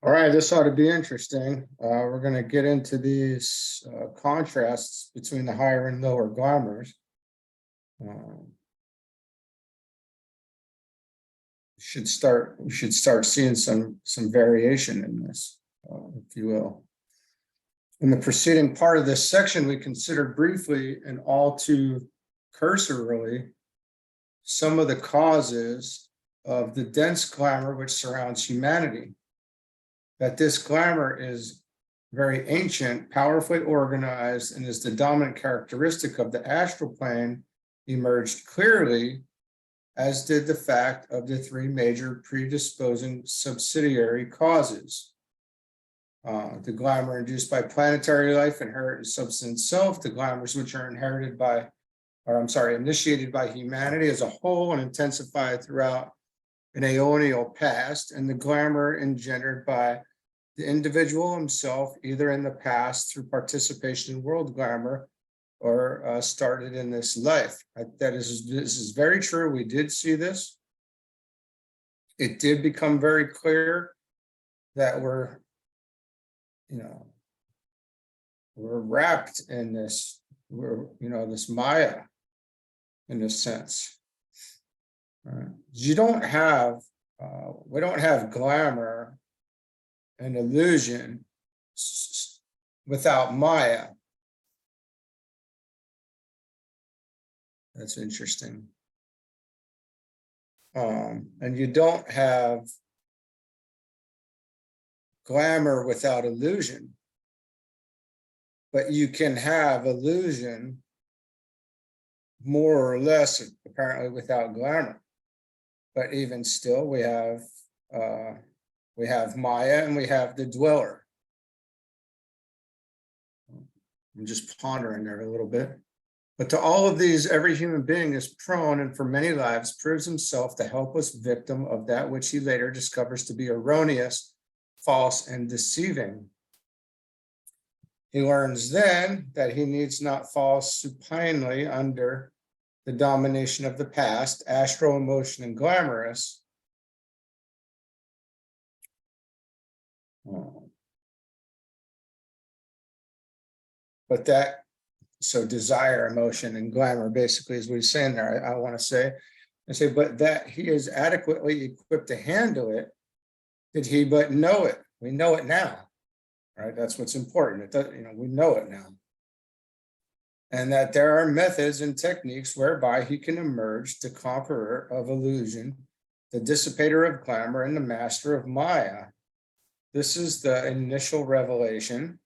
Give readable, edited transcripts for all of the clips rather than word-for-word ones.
All right, this ought to be interesting. We're going to get into these contrasts between the higher and lower glamours. We should start seeing some variation in this, if you will. In the preceding part of this section, we considered briefly and all too cursorily some of the causes of the dense glamour which surrounds humanity. That this glamour is very ancient, powerfully organized, and is the dominant characteristic of the astral plane emerged clearly, as did the fact of the three major predisposing subsidiary causes. The glamour induced by planetary life, inherent substance self, the glamours which are inherited by, initiated by humanity as a whole and intensified throughout an aeonial past, and the glamour engendered by the individual himself, either in the past through participation in world glamour or started in this life. This is very true. We did see this. It did become very clear that we're wrapped in this, this Maya in a sense. We don't have glamour and illusion without Maya. That's interesting. And you don't have glamour without illusion, but you can have illusion more or less apparently without glamour. But even still, we have Maya and we have the dweller. I'm just pondering there a little bit. But to all of these, every human being is prone, and for many lives proves himself the helpless victim of that which he later discovers to be erroneous, false, and deceiving. He learns then that he needs not fall supinely under the domination of the past, astral, emotion, and glamorous. But so desire, emotion, and glamour basically is what he's saying there. I want to say, but that he is adequately equipped to handle it, did he but know it. We know it now, right? That's what's important. We know it now. And that there are methods and techniques whereby he can emerge the conqueror of illusion, the dissipator of glamour, and the master of Maya. This is the initial revelation.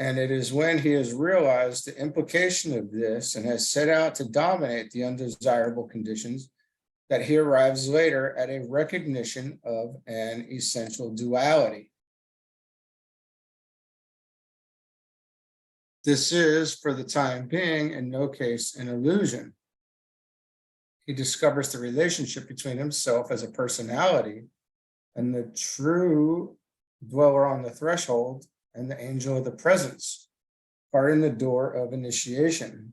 And it is when he has realized the implication of this and has set out to dominate the undesirable conditions that he arrives later at a recognition of an essential duality. This is, for the time being, in no case an illusion. He discovers the relationship between himself as a personality and the true dweller on the threshold and the angel of the presence, guarding the door of initiation.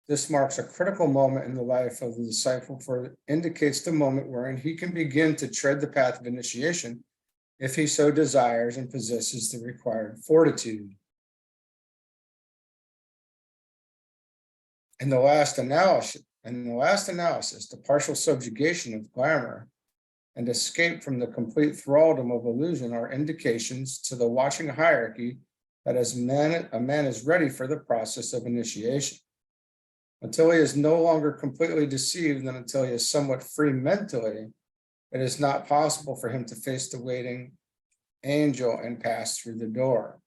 This marks a critical moment in the life of the disciple, for it indicates the moment wherein he can begin to tread the path of initiation if he so desires and possesses the required fortitude. In the last analysis, the partial subjugation of glamour and escape from the complete thraldom of illusion are indications to the watching hierarchy that a man is ready for the process of initiation. Until he is no longer completely deceived and until he is somewhat free mentally, it is not possible for him to face the waiting angel and pass through the door.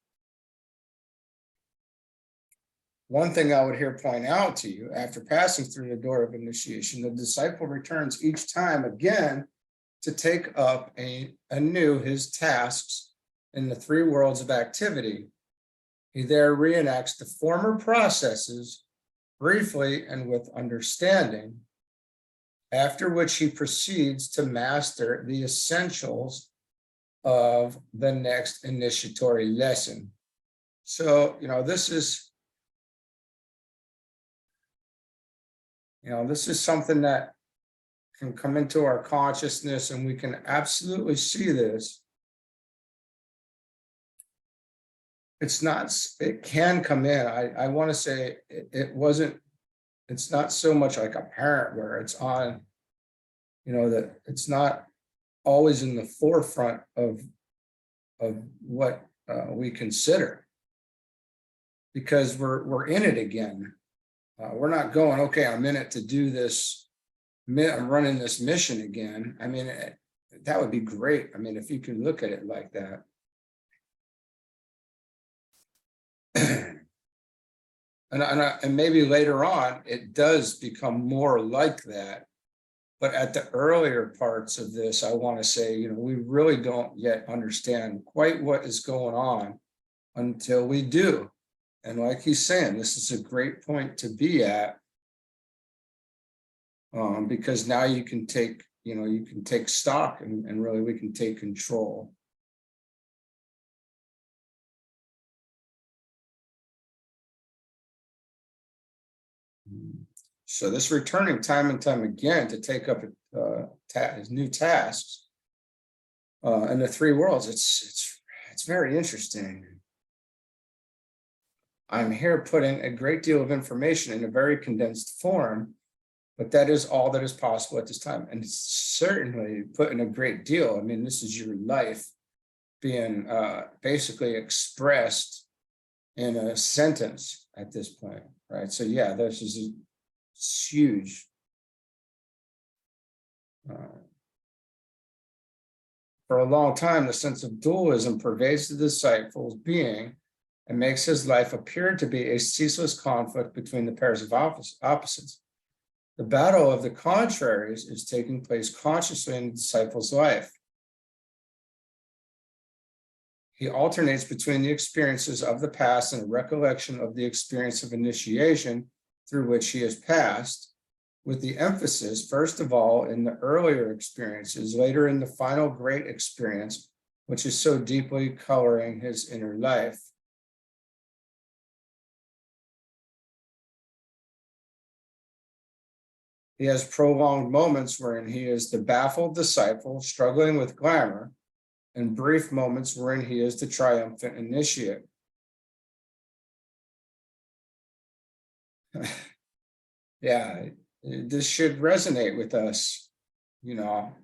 One thing I would here point out to you, after passing through the door of initiation, the disciple returns each time again to take up anew his tasks in the three worlds of activity. He there reenacts the former processes briefly and with understanding, after which he proceeds to master the essentials of the next initiatory lesson. So, this is something that can come into our consciousness, and we can absolutely see this it's not, it can come in. I want to say it wasn't, it's not so much like apparent where it's on, that it's not always in the forefront of what we consider, because we're in it again. We're not going, okay, I'm in it to do this. I'm running this mission again. I mean, that would be great. I mean, if you can look at it like that. And maybe later on, it does become more like that. But at the earlier parts of this, I want to say, we really don't yet understand quite what is going on until we do. And like he's saying, this is a great point to be at, because now you can take, you can take stock and really we can take control. So this returning time and time again to take up new tasks in the three worlds, it's very interesting. I'm here putting a great deal of information in a very condensed form, but that is all that is possible at this time. And it's certainly putting a great deal. I mean, this is your life being basically expressed in a sentence at this point, right? So yeah, this is huge. For a long time, the sense of dualism pervades the disciple's being and makes his life appear to be a ceaseless conflict between the pairs of opposites. The battle of the contraries is taking place consciously in the disciple's life. He alternates between the experiences of the past and a recollection of the experience of initiation through which he has passed, with the emphasis, first of all, in the earlier experiences, later in the final great experience, which is so deeply coloring his inner life. He has prolonged moments wherein he is the baffled disciple struggling with glamour, and brief moments wherein he is the triumphant initiate. Yeah, this should resonate with us, If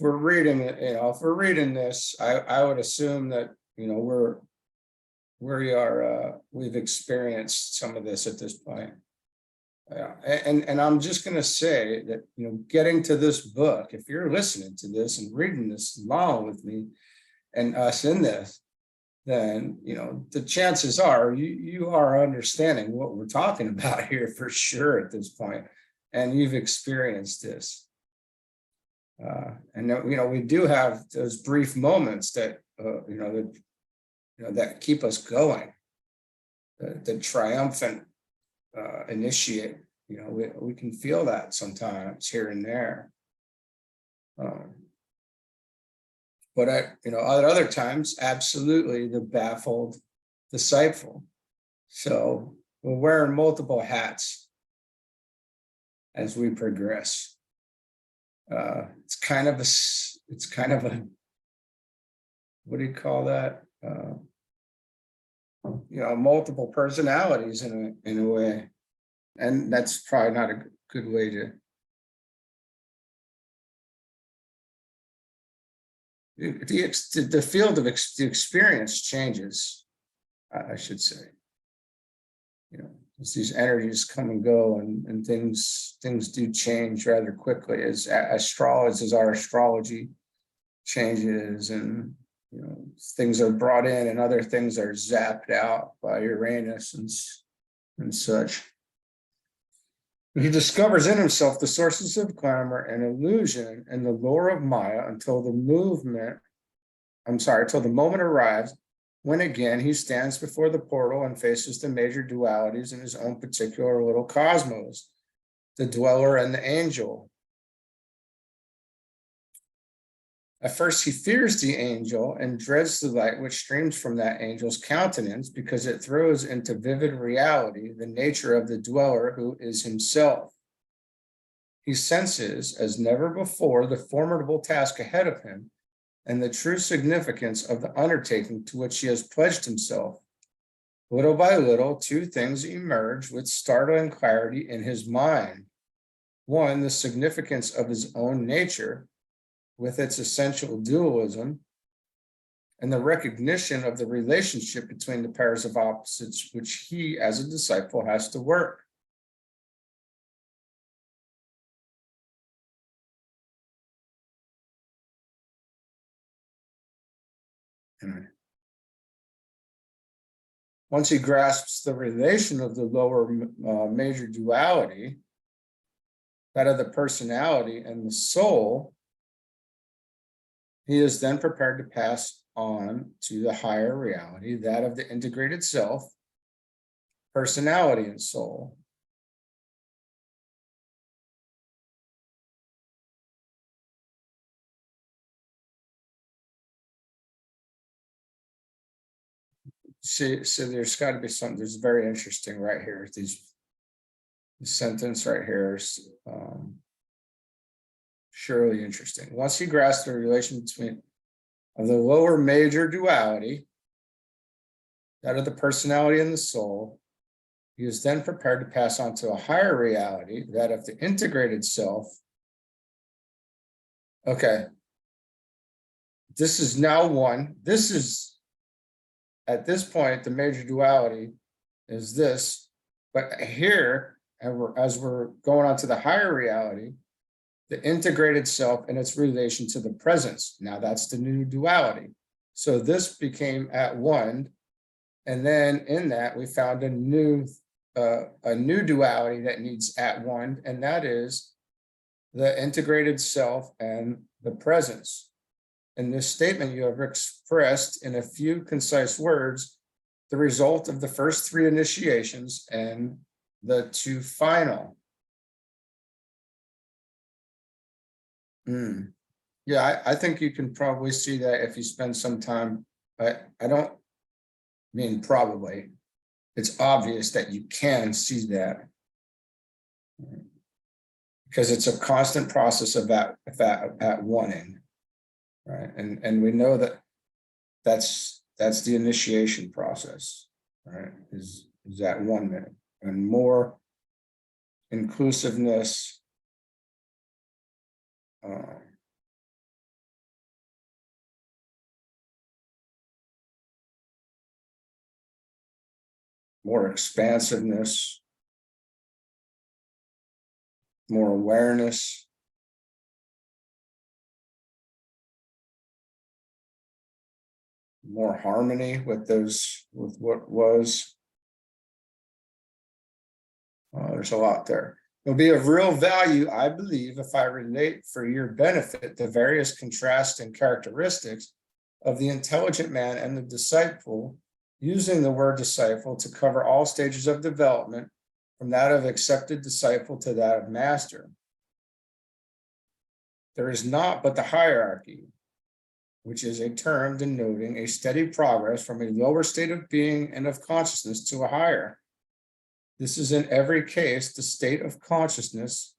we're reading it, if we're reading this, I would assume that, we've experienced some of this at this point. And I'm just going to say that, getting to this book, if you're listening to this and reading this along with me and us in this, then, the chances are you are understanding what we're talking about here for sure at this point, and you've experienced this. And, we do have those brief moments that, that keep us going, the triumphant initiate, we can feel that sometimes here and there. But at other times, absolutely the baffled disciple. So we're wearing multiple hats as we progress. It's kind of a, what do you call that? Multiple personalities in a way, and that's probably not a good way to. The field of the experience changes, I should say. As these energies come and go, and things do change rather quickly as our astrology changes, and things are brought in and other things are zapped out by Uranus and such. He discovers in himself the sources of glamour and illusion and the lure of Maya until the moment arrives when again he stands before the portal and faces the major dualities in his own particular little cosmos, the dweller and the angel. At first, he fears the angel and dreads the light which streams from that angel's countenance because it throws into vivid reality the nature of the dweller who is himself. He senses, as never before, the formidable task ahead of him and the true significance of the undertaking to which he has pledged himself. Little by little, two things emerge with startling clarity in his mind. One, the significance of his own nature with its essential dualism, and the recognition of the relationship between the pairs of opposites which he, as a disciple, has to work. Once he grasps the relation of the lower major duality, that of the personality and the soul, he is then prepared to pass on to the higher reality, that of the integrated self, personality and soul. See, so there's got to be something, there's very interesting right here. This sentence right here is surely interesting. Once he grasps the relation between of the lower major duality, that of the personality and the soul, he is then prepared to pass on to a higher reality, that of the integrated self. Okay. This is now one. This is, at this point, the major duality is this. But here, as we're going on to the higher reality, the integrated self and its relation to the presence. Now that's the new duality. So this became at one. And then in that, we found a new duality that needs at one, and that is the integrated self and the presence. In this statement, you have expressed in a few concise words the result of the first three initiations and the two final. Yeah, I think you can probably see that if you spend some time. I don't mean probably. It's obvious that you can see that, because it's a constant process of at wanting, right? And we know that that's the initiation process, right? Is that 1 minute, and more inclusiveness, more expansiveness, more awareness, more harmony with what was. There's a lot there. It'll be of real value, I believe, if I relate for your benefit the various contrasting characteristics of the intelligent man and the disciple, using the word disciple to cover all stages of development, from that of accepted disciple to that of master. There is not but the hierarchy, which is a term denoting a steady progress from a lower state of being and of consciousness to a higher. This is in every case the state of consciousness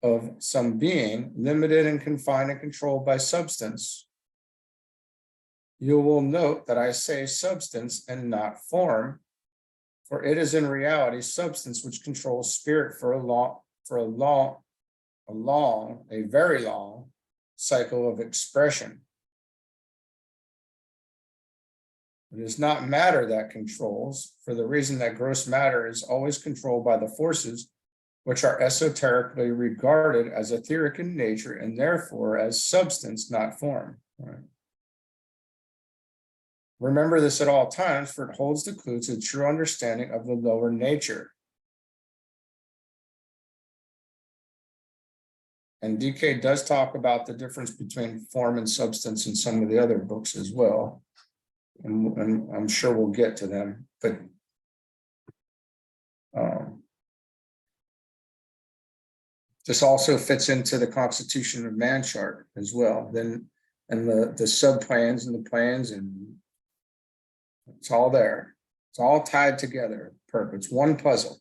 of some being, limited and confined and controlled by substance. You will note that I say substance and not form, for it is in reality substance which controls spirit for a very long cycle of expression. It is not matter that controls, for the reason that gross matter is always controlled by the forces which are esoterically regarded as etheric in nature, and therefore as substance, not form. Right? Remember this at all times, for it holds the clue to the true understanding of the lower nature. And DK does talk about the difference between form and substance in some of the other books as well. And I'm sure we'll get to them, but this also fits into the Constitution of Man chart as well. Then, and the sub plans and the plans, and it's all there. It's all tied together. Perfect. It's one puzzle.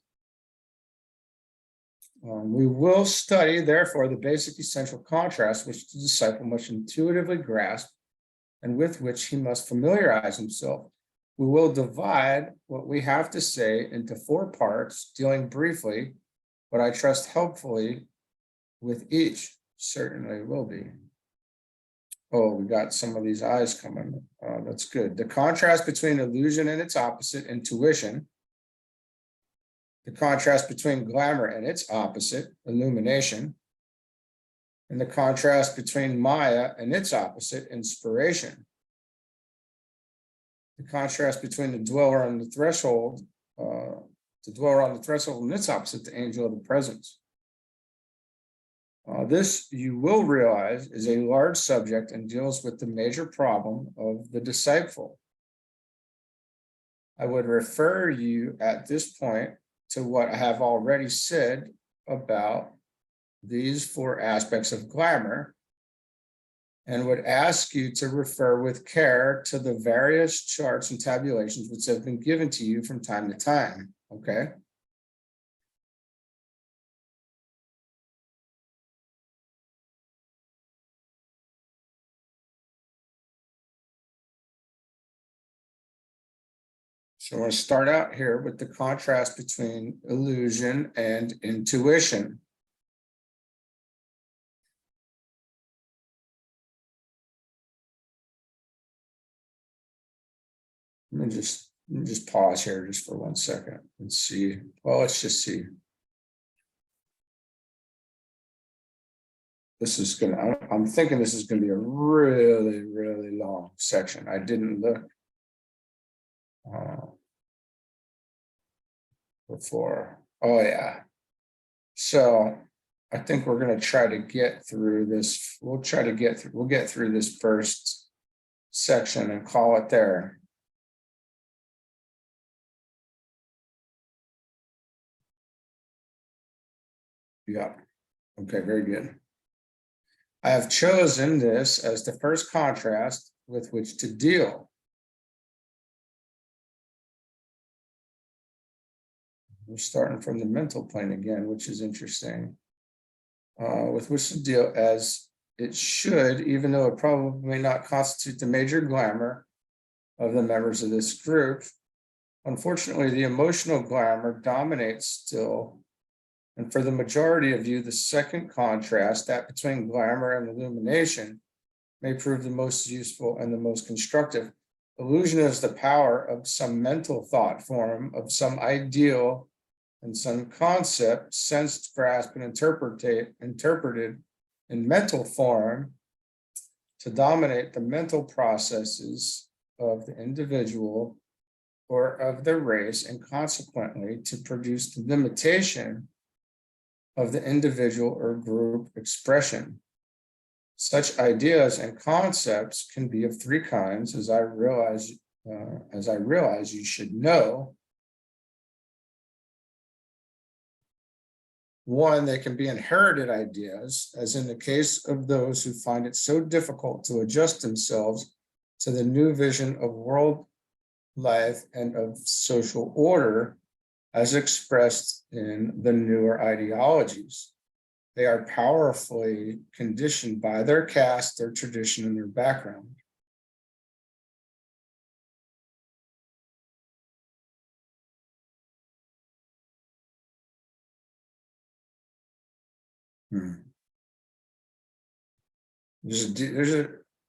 We will study, therefore, the basic essential contrast which the disciple must intuitively grasp and with which he must familiarize himself. We will divide what we have to say into 4 parts, dealing briefly, but I trust helpfully with each. Certainly will be. Oh, we got some of these eyes coming. That's good. The contrast between illusion and its opposite, intuition. The contrast between glamour and its opposite, illumination. And the contrast between Maya and its opposite, inspiration. The contrast between the dweller on the threshold, and its opposite, the angel of the presence. This, you will realize, is a large subject and deals with the major problem of the disciple. I would refer you at this point to what I have already said about these 4 aspects of glamour, and would ask you to refer with care to the various charts and tabulations which have been given to you from time to time, okay? So we're going to start out here with the contrast between illusion and intuition. Let me just pause here just for 1 second and see. Well, let's just see. This is gonna, I'm thinking this is gonna be a really, really long section. I didn't look before. Oh yeah. So I think we're gonna try to get through this. We'll get through this first section and call it there. Yeah. Okay, very good. I have chosen this as the first contrast with which to deal. We're starting from the mental plane again, which is interesting. With which to deal, as it should, even though it probably may not constitute the major glamour of the members of this group. Unfortunately, the emotional glamour dominates still. And for the majority of you, the second contrast, that between glamour and illumination, may prove the most useful and the most constructive. Illusion is the power of some mental thought form, of some ideal and some concept, sensed, grasped, and interpreted in mental form to dominate the mental processes of the individual or of the race, and consequently to produce the limitation of the individual or group expression. Such ideas and concepts can be of 3 kinds, as I realize you should know. 1, they can be inherited ideas, as in the case of those who find it so difficult to adjust themselves to the new vision of world life and of social order as expressed in the newer ideologies. They are powerfully conditioned by their caste, their tradition, and their background.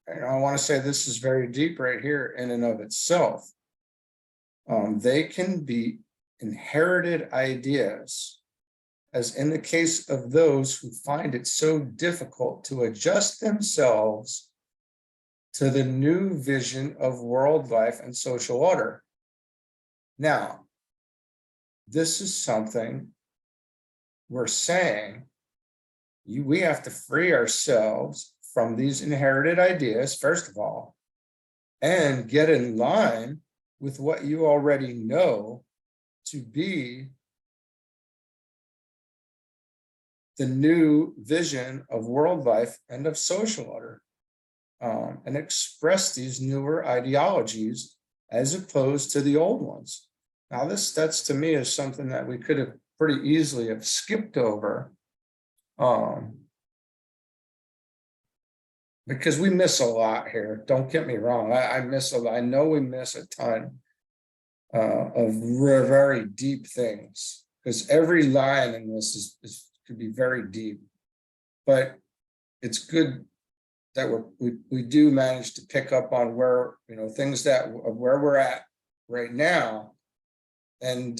I want to say this is very deep right here in and of itself. They can be inherited ideas, as in the case of those who find it so difficult to adjust themselves to the new vision of world life and social order. Now, this is something we're saying we have to free ourselves from these inherited ideas, first of all, and get in line with what you already know to be the new vision of world life and of social order, and express these newer ideologies as opposed to the old ones. Now, that's to me is something that we could have pretty easily have skipped over, because we miss a lot here. Don't get me wrong. I miss a lot. I know we miss a ton of very deep things, because every line in this could be very deep, but it's good that we do manage to pick up on where, things that where we're at right now, and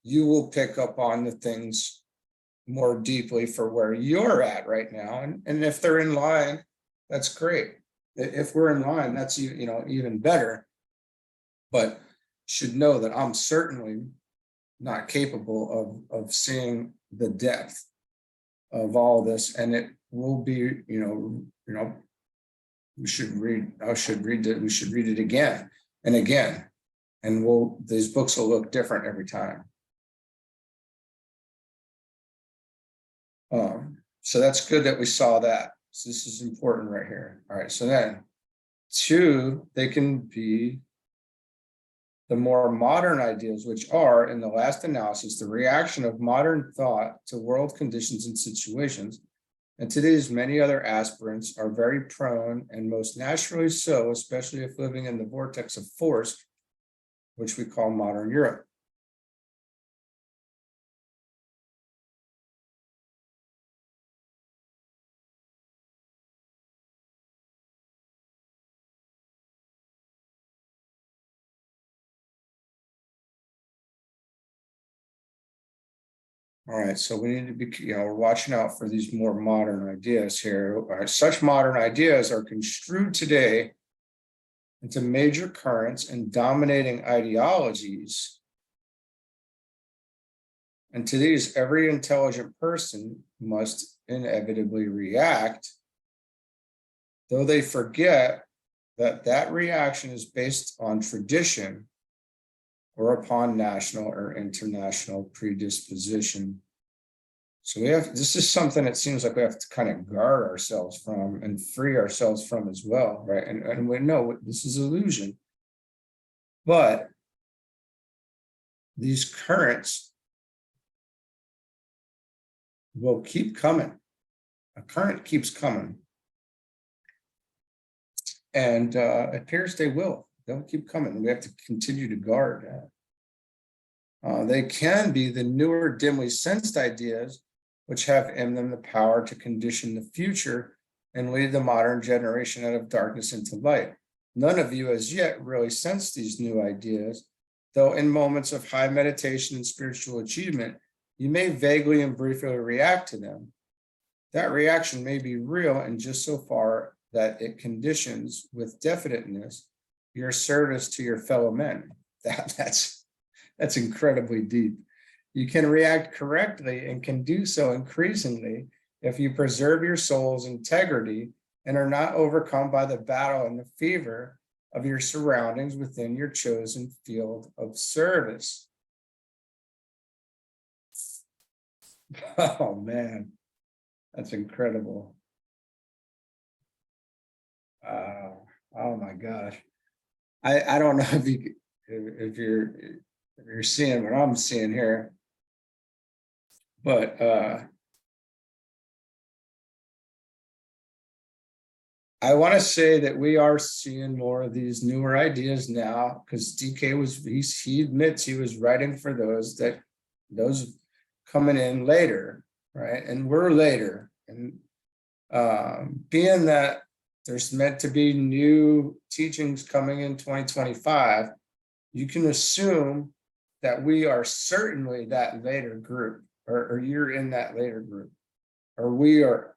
you will pick up on the things more deeply for where you're at right now, and if they're in line, that's great. If we're in line, that's even better. But should know that I'm certainly not capable of seeing the depth of all this, and it will be, we should read it again and again, and these books will look different every time. So that's good that we saw that. So this is important right here. All right, so then 2, they can be the more modern ideas, which are, in the last analysis, the reaction of modern thought to world conditions and situations. And today's many other aspirants are very prone, and most naturally so, especially if living in the vortex of force, which we call modern Europe. All right, so we need to be, we're watching out for these more modern ideas here. Such modern ideas are construed today into major currents and dominating ideologies. And to these, every intelligent person must inevitably react, though they forget that reaction is based on tradition or upon national or international predisposition. So this is something that seems like we have to kind of guard ourselves from and free ourselves from as well, right? And we know this is illusion. But these currents will keep coming. A current keeps coming. And it appears they will. They'll keep coming. We have to continue to guard that. They can be the newer, dimly sensed ideas, which have in them the power to condition the future and lead the modern generation out of darkness into light. None of you as yet really sense these new ideas, though in moments of high meditation and spiritual achievement, you may vaguely and briefly react to them. That reaction may be real in just so far that it conditions with definiteness your service to your fellow men. That's incredibly deep. You can react correctly and can do so increasingly if you preserve your soul's integrity and are not overcome by the battle and the fever of your surroundings within your chosen field of service. Oh man, that's incredible. Oh my gosh. I don't know if you're seeing what I'm seeing here, but I want to say that we are seeing more of these newer ideas now, because DK he admits he was writing for those coming in later, right? And we're later, and being that there's meant to be new teachings coming in 2025, you can assume that we are certainly that later group, or you're in that later group, or we are,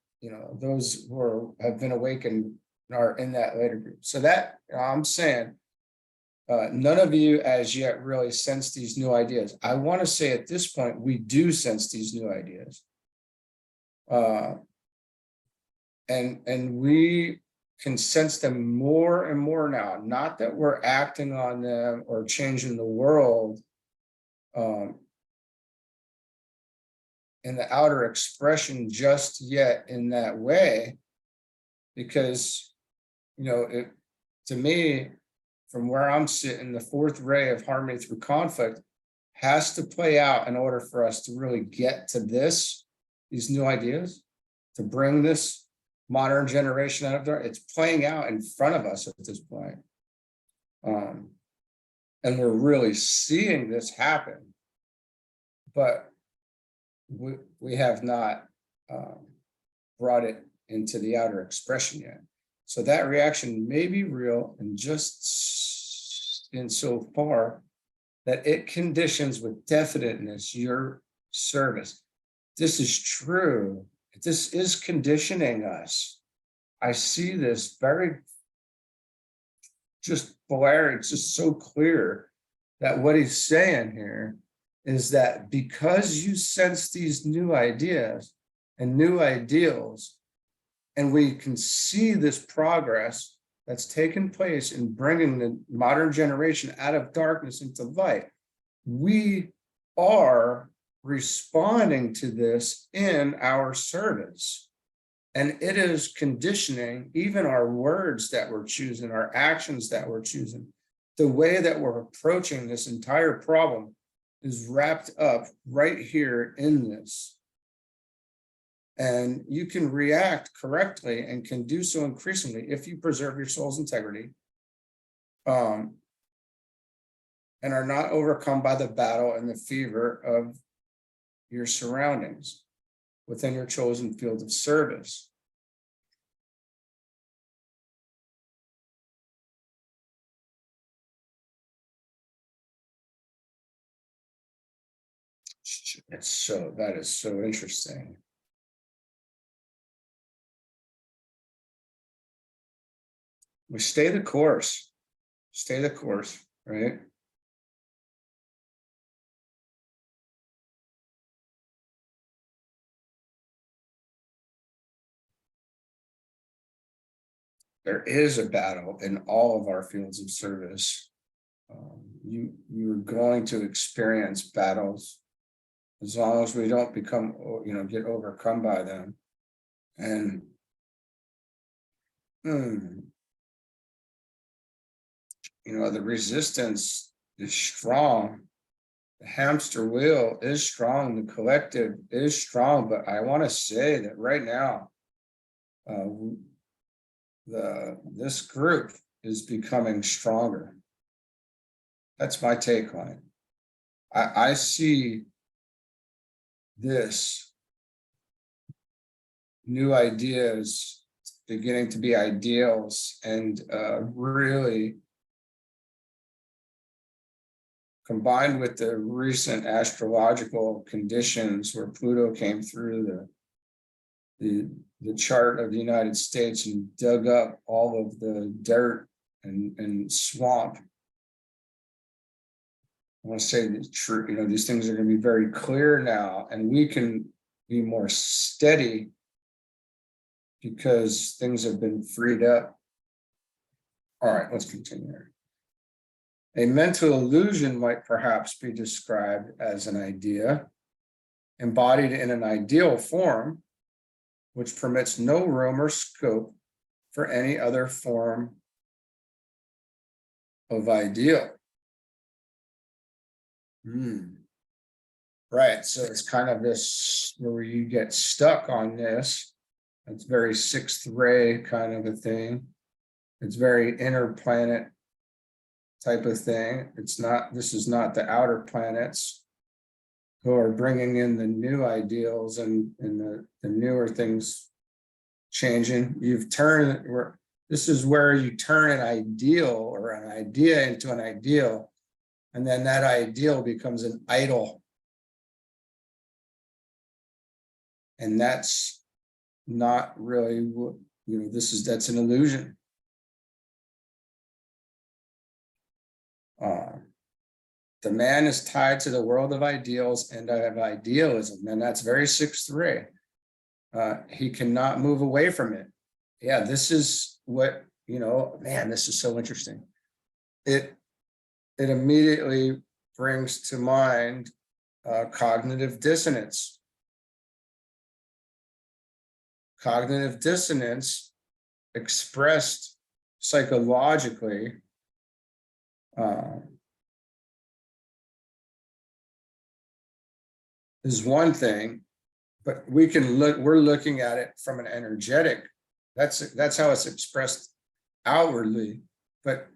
those who have been awakened are in that later group. So that I'm saying, none of you as yet really sense these new ideas. I want to say at this point, we do sense these new ideas. And we can sense them more and more now. Not that we're acting on them or changing the world in the outer expression just yet in that way, because to me, from where I'm sitting, the fourth ray of harmony through conflict has to play out in order for us to really get to these new ideas, to bring this modern generation out of there. It's playing out in front of us at this point. And we're really seeing this happen, but we have not brought it into the outer expression yet. So that reaction may be real, and just insofar that it conditions with definiteness your service. This is true. This is conditioning us. I see this very just blaring. It's just so clear that what he's saying here is that because you sense these new ideas and new ideals, and we can see this progress that's taken place in bringing the modern generation out of darkness into light, we are responding to this in our service. And it is conditioning even our words that we're choosing, our actions that we're choosing. The way that we're approaching this entire problem is wrapped up right here in this. And you can react correctly and can do so increasingly if you preserve your soul's integrity, and are not overcome by the battle and the fever of your surroundings within your chosen field of service. That is so interesting. We stay the course, right? There is a battle in all of our fields of service. You're going to experience battles as long as we don't become, get overcome by them. And the resistance is strong. The hamster wheel is strong. The collective is strong. But I want to say that right now, this group is becoming stronger. That's my take on it. I see this new ideas beginning to be ideals, and really combined with the recent astrological conditions where Pluto came through the chart of the United States and dug up all of the dirt and swamp. I want to say the truth, these things are going to be very clear now, and we can be more steady because things have been freed up. All right, let's continue. A mental illusion might perhaps be described as an idea embodied in an ideal form, which permits no room or scope for any other form of ideal. Right, so it's kind of this where you get stuck on this. It's very sixth ray kind of a thing. It's very inner planet type of thing. This is not the outer planets who are bringing in the new ideals and the newer things changing. This is where you turn an ideal or an idea into an ideal, and then that ideal becomes an idol. And that's not really what, that's an illusion. The man is tied to the world of ideals and of idealism, and that's very sixth ray. He cannot move away from it. Yeah, this is what, this is so interesting. It immediately brings to mind cognitive dissonance. Cognitive dissonance expressed psychologically is one thing, but we're looking at it from an energetic, that's how it's expressed outwardly. But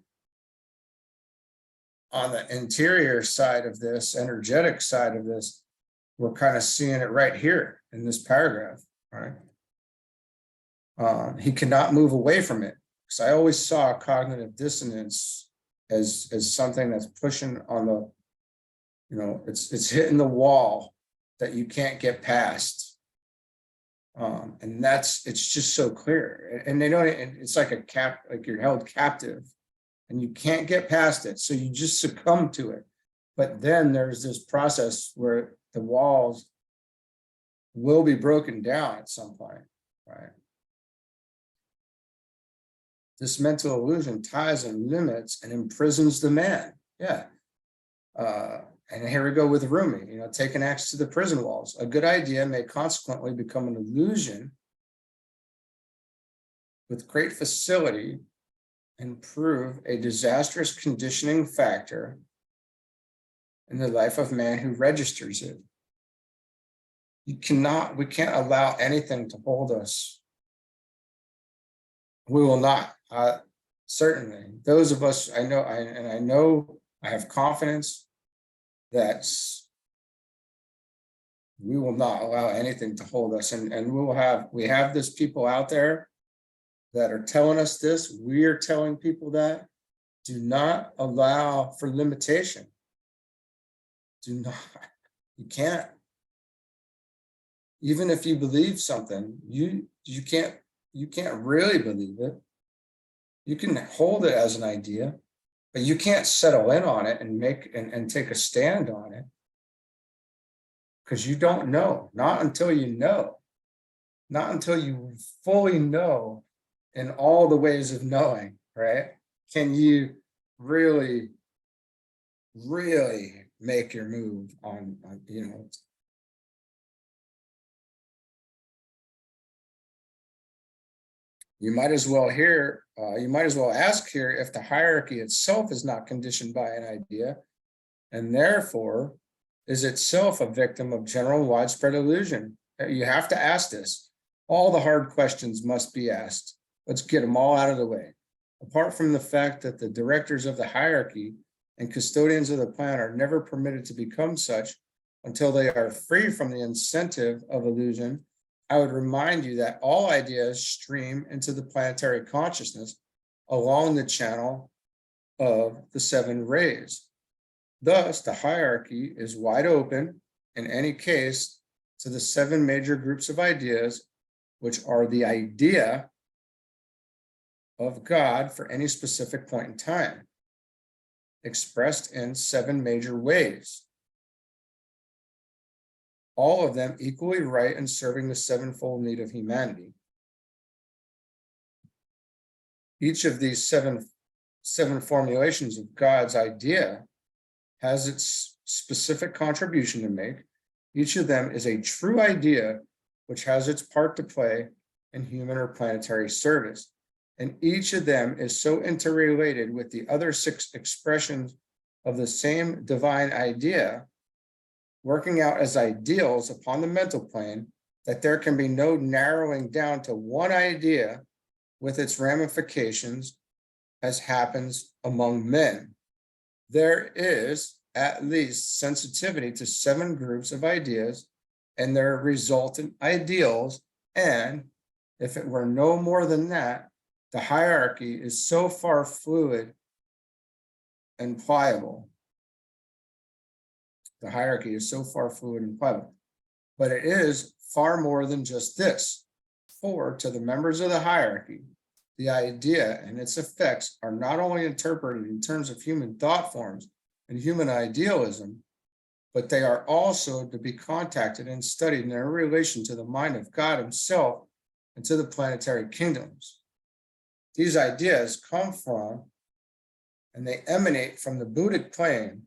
on the interior side of this, energetic side of this, we're kind of seeing it right here in this paragraph, right? He cannot move away from it. Because I always saw cognitive dissonance as something that's pushing on the, it's hitting the wall that you can't get past. And it's just so clear. And they know it's like like you're held captive and you can't get past it. So you just succumb to it. But then there's this process where the walls will be broken down at some point, right? This mental illusion ties and limits and imprisons the man. Yeah. And here we go with Rumi, take an axe to the prison walls. A good idea may consequently become an illusion with great facility and prove a disastrous conditioning factor in the life of man who registers it. We can't allow anything to hold us. We will not. Certainly, those of us I know, I have confidence that we will not allow anything to hold us, and we have this people out there that are telling us this. We are telling people that do not allow for limitation. Do not. You can't. Even if you believe something, you can't really believe it. You can hold it as an idea, but you can't settle in on it and take a stand on it, because you don't know. Not until you know. Not until you fully know in all the ways of knowing, right? Can you really make your move on You might as well ask here if the hierarchy itself is not conditioned by an idea, and therefore is itself a victim of general widespread illusion. You have to ask this. All the hard questions must be asked. Let's get them all out of the way. Apart from the fact that the directors of the hierarchy and custodians of the plan are never permitted to become such until they are free from the incentive of illusion, I would remind you that all ideas stream into the planetary consciousness along the channel of the seven rays. Thus, the hierarchy is wide open in any case to the seven major groups of ideas, which are the idea of God for any specific point in time, expressed in seven major ways. All of them equally right in serving the sevenfold need of humanity. Each of these seven formulations of God's idea has its specific contribution to make. Each of them is a true idea which has its part to play in human or planetary service. And each of them is so interrelated with the other six expressions of the same divine idea, working out as ideals upon the mental plane, that there can be no narrowing down to one idea with its ramifications as happens among men. There is at least sensitivity to seven groups of ideas and their resultant ideals, and if it were no more than that, the hierarchy is so far fluid and pliable. The hierarchy is so far fluid and pliable, but it is far more than just this. For to the members of the hierarchy, the idea and its effects are not only interpreted in terms of human thought forms and human idealism, but they are also to be contacted and studied in their relation to the mind of God himself and to the planetary kingdoms. These ideas come from and they emanate from the Buddhic plane,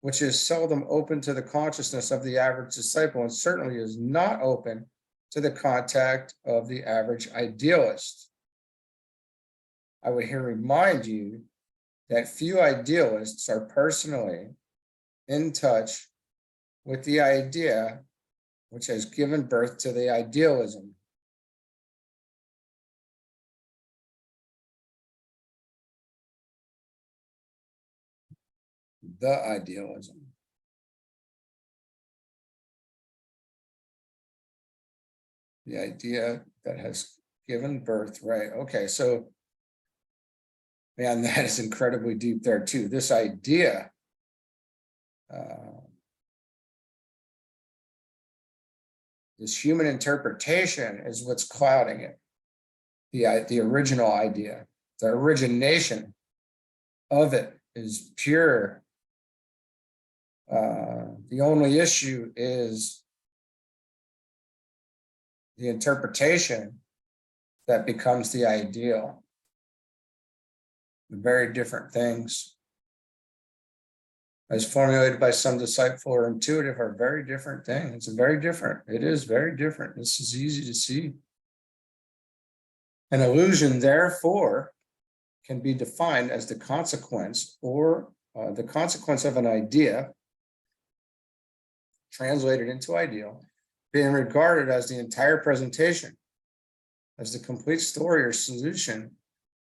which is seldom open to the consciousness of the average disciple and certainly is not open to the contact of the average idealist. I would here remind you that few idealists are personally in touch with the idea which has given birth to the idealism. The idealism. The idea that has given birth, right? Okay, so, man, that is incredibly deep there too. This idea, this human interpretation is what's clouding it. The original idea, the origination of it is pure. The only issue is the interpretation that becomes the ideal. Very different things, as formulated by some disciple or intuitive, are very different things. It's very different. It is very different. This is easy to see. An illusion, therefore, can be defined as the consequence or the consequence of an idea translated into ideal, being regarded as the entire presentation, as the complete story or solution,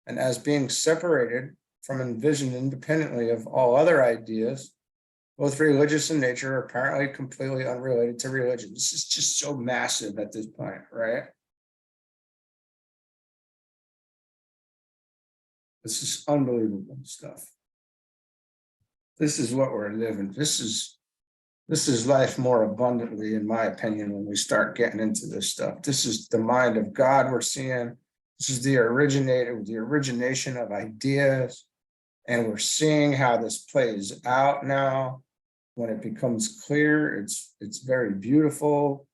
and as being separated from envisioned independently of all other ideas, both religious in nature, are apparently completely unrelated to religion. This is just so massive at this point, right? This is unbelievable stuff. This is what we're living. This is life more abundantly, in my opinion, when we start getting into this stuff. This is the mind of God we're seeing. This is the origination of ideas. And we're seeing how this plays out now. When it becomes clear, it's very beautiful.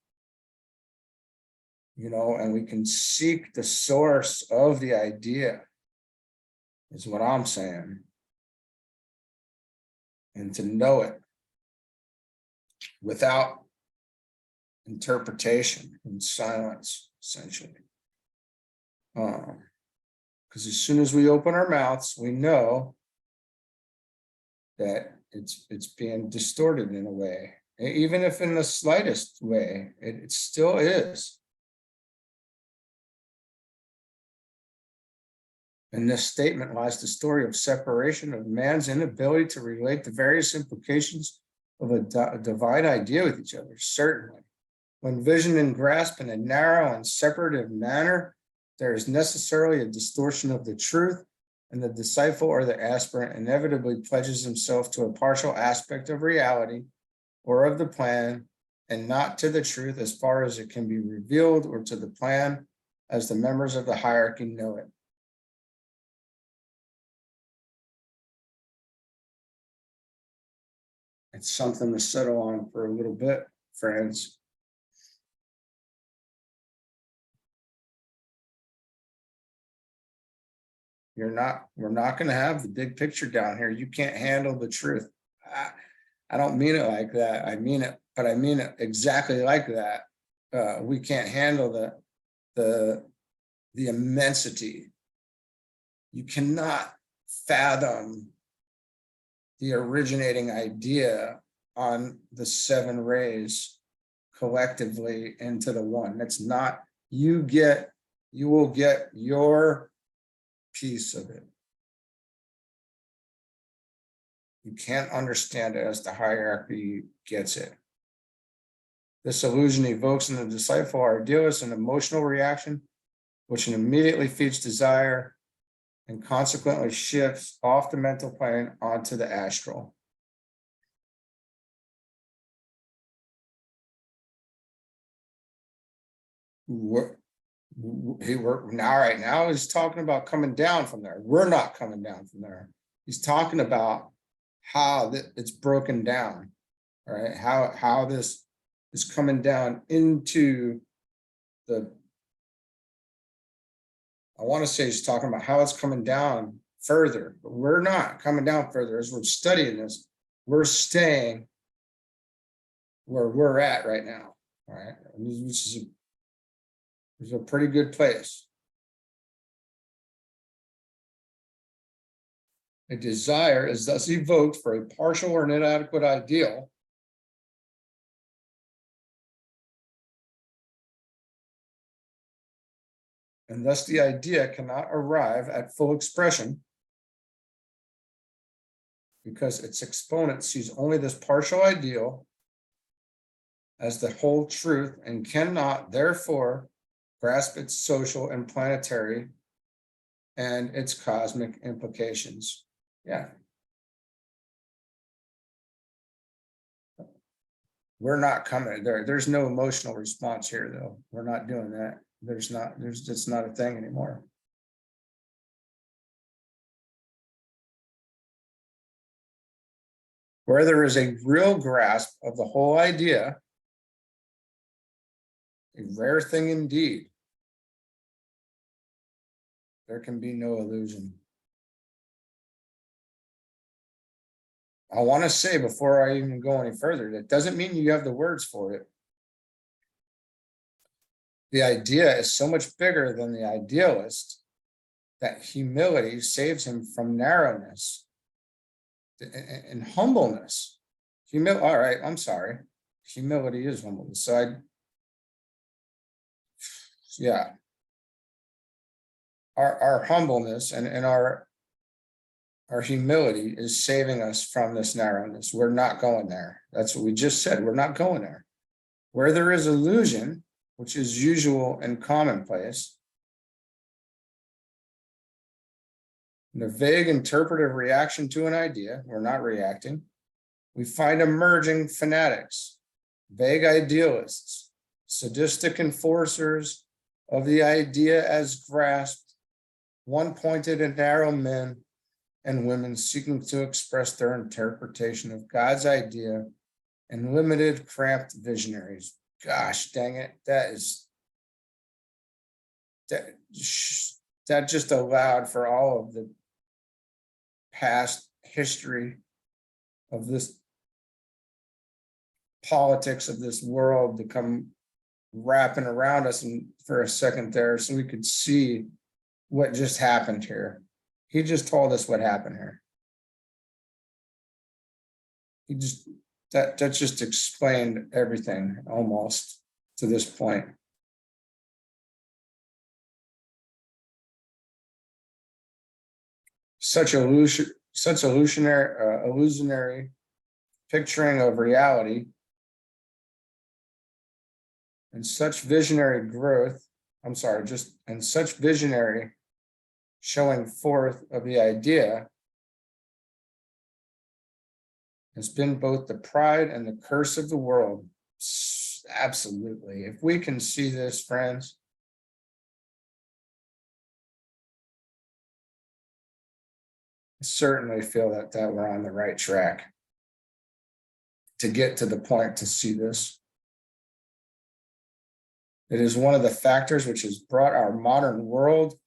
You know, and we can seek the source of the idea, is what I'm saying. And to know it without interpretation and silence, essentially. Because as soon as we open our mouths, we know that it's being distorted in a way, even if in the slightest way, it still is. In this statement lies the story of separation of man's inability to relate the various implications of a divine idea with each other. Certainly, when vision and grasp in a narrow and separative manner, there is necessarily a distortion of the truth, and the disciple or the aspirant inevitably pledges himself to a partial aspect of reality or of the plan, and not to the truth as far as it can be revealed, or to the plan as the members of the hierarchy know it. It's something to settle on for a little bit, friends. We're not going to have the big picture down here. You can't handle the truth. I don't mean it like that. I mean it, but I mean it exactly like that. We can't handle the immensity. You cannot fathom the originating idea on the seven rays collectively into the one. That's not, you will get your piece of it. You can't understand it as the hierarchy gets it. This illusion evokes in the disciple or idealist an emotional reaction, which immediately feeds desire and consequently shifts off the mental plane onto the astral. Right now he's talking about coming down from there. We're not coming down from there. He's talking about how it's broken down, right? How this is coming down into the, I want to say he's talking about how it's coming down further, but we're not coming down further. As we're studying this, we're staying where we're at right now, all right? Which is a pretty good place. A desire is thus evoked for a partial or inadequate ideal, and thus the idea cannot arrive at full expression because its exponent sees only this partial ideal as the whole truth and cannot, therefore, grasp its social and planetary and its cosmic implications. Yeah. We're not coming there. There's no emotional response here, though. We're not doing that. It's not a thing anymore. Where there is a real grasp of the whole idea, a rare thing indeed, there can be no illusion. I want to say before I even go any further, that doesn't mean you have the words for it. The idea is so much bigger than the idealist that humility saves him from narrowness and humbleness. All right, I'm sorry. Humility is humbleness. So yeah. Our humbleness and our humility is saving us from this narrowness. We're not going there. That's what we just said. We're not going there. Where there is illusion, which is usual and commonplace, and a vague interpretive reaction to an idea, we're not reacting, we find emerging fanatics, vague idealists, sadistic enforcers of the idea as grasped, one-pointed and narrow men and women seeking to express their interpretation of God's idea, and limited, cramped visionaries. Gosh, dang it. That just allowed for all of the past history of this politics of this world to come wrapping around us for a second there so we could see what just happened here. He just told us what happened here. That just explained everything almost to this point. Such illusionary picturing of reality and such visionary such visionary showing forth of the idea has been both the pride and the curse of the world. Absolutely. If we can see this, friends, I certainly feel that we're on the right track to get to the point to see this. It is one of the factors which has brought our modern world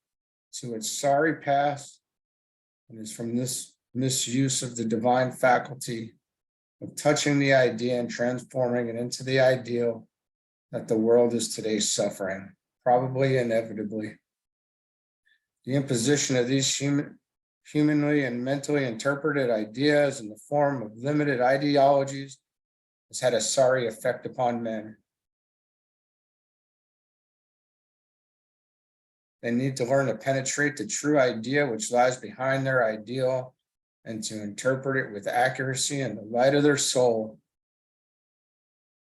to its sorry past, and is from this misuse of the divine faculty of touching the idea and transforming it into the ideal that the world is today suffering, probably inevitably. The imposition of these humanly and mentally interpreted ideas in the form of limited ideologies has had a sorry effect upon men. They need to learn to penetrate the true idea which lies behind their ideal and to interpret it with accuracy in the light of their soul,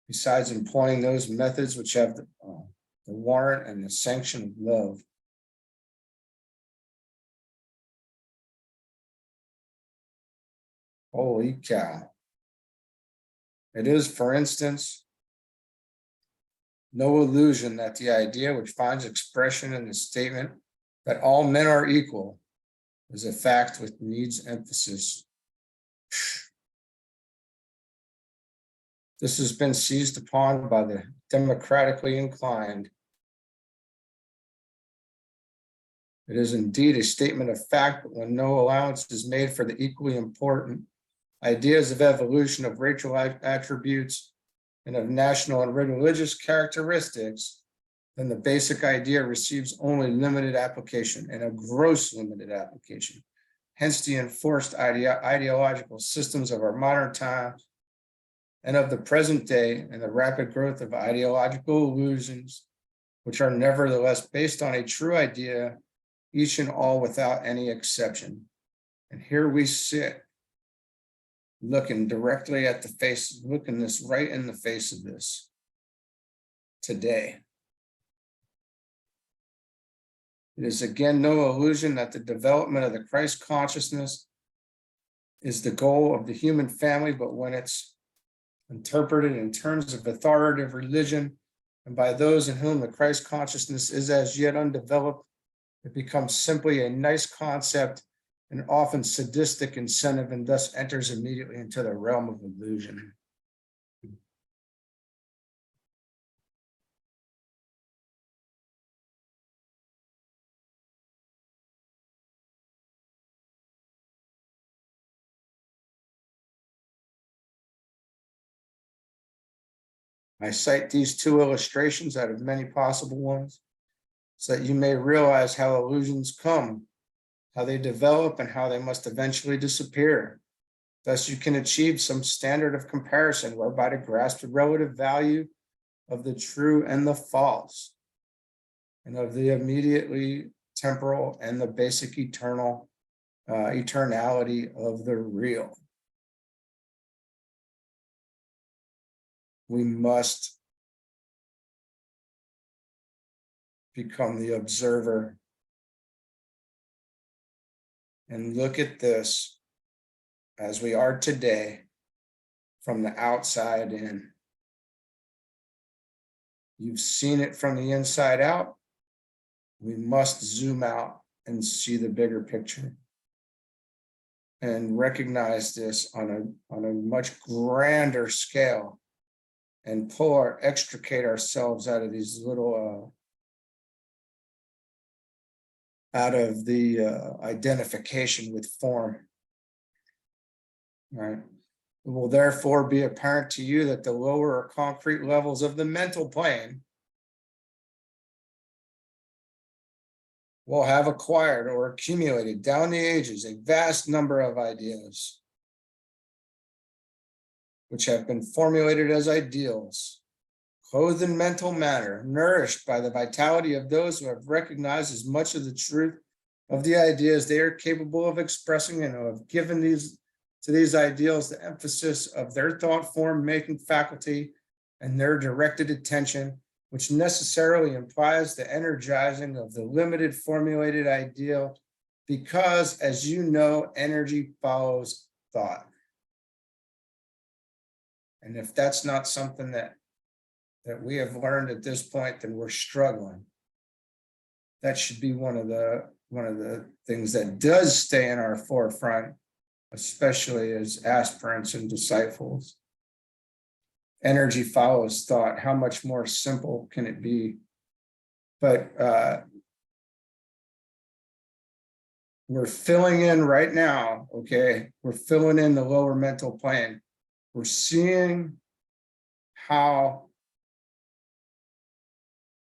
besides employing those methods which have the warrant and the sanction of love. Holy cow. It is, for instance, no illusion that the idea which finds expression in the statement that all men are equal is a fact which needs emphasis. This has been seized upon by the democratically inclined. It is indeed a statement of fact, but when no allowance is made for the equally important ideas of evolution, of racial attributes, and of national and religious characteristics, then the basic idea receives only limited application, and a gross limited application. Hence the enforced ideological systems of our modern times and of the present day, and the rapid growth of ideological illusions which are nevertheless based on a true idea, each and all without any exception. And here we sit, looking directly at the face, looking this right in the face of this today. It is again no illusion that the development of the Christ consciousness is the goal of the human family, but when it's interpreted in terms of authoritative religion and by those in whom the Christ consciousness is as yet undeveloped, it becomes simply a nice concept and often sadistic incentive, and thus enters immediately into the realm of illusion. I cite these two illustrations out of many possible ones so that you may realize how illusions come, how they develop, and how they must eventually disappear. Thus, you can achieve some standard of comparison whereby to grasp the relative value of the true and the false, and of the immediately temporal and the basic eternality of the real. We must become the observer and look at this as we are today from the outside in. You've seen it from the inside out. We must zoom out and see the bigger picture and recognize this on a much grander scale, and extricate ourselves out of these little out of the identification with form. Right. It will therefore be apparent to you that the lower or concrete levels of the mental plane will have acquired or accumulated down the ages a vast number of ideas, which have been formulated as ideals, clothed in mental matter, nourished by the vitality of those who have recognized as much of the truth of the ideas they are capable of expressing, and who have given to these ideals the emphasis of their thought form making faculty and their directed attention, which necessarily implies the energizing of the limited formulated ideal, because, as you know, energy follows thought. And if that's not something that we have learned at this point, then we're struggling. That should be one of the things that does stay in our forefront, especially as aspirants and disciples. Energy follows thought. How much more simple can it be? But we're filling in right now, okay? We're filling in the lower mental plane. We're seeing how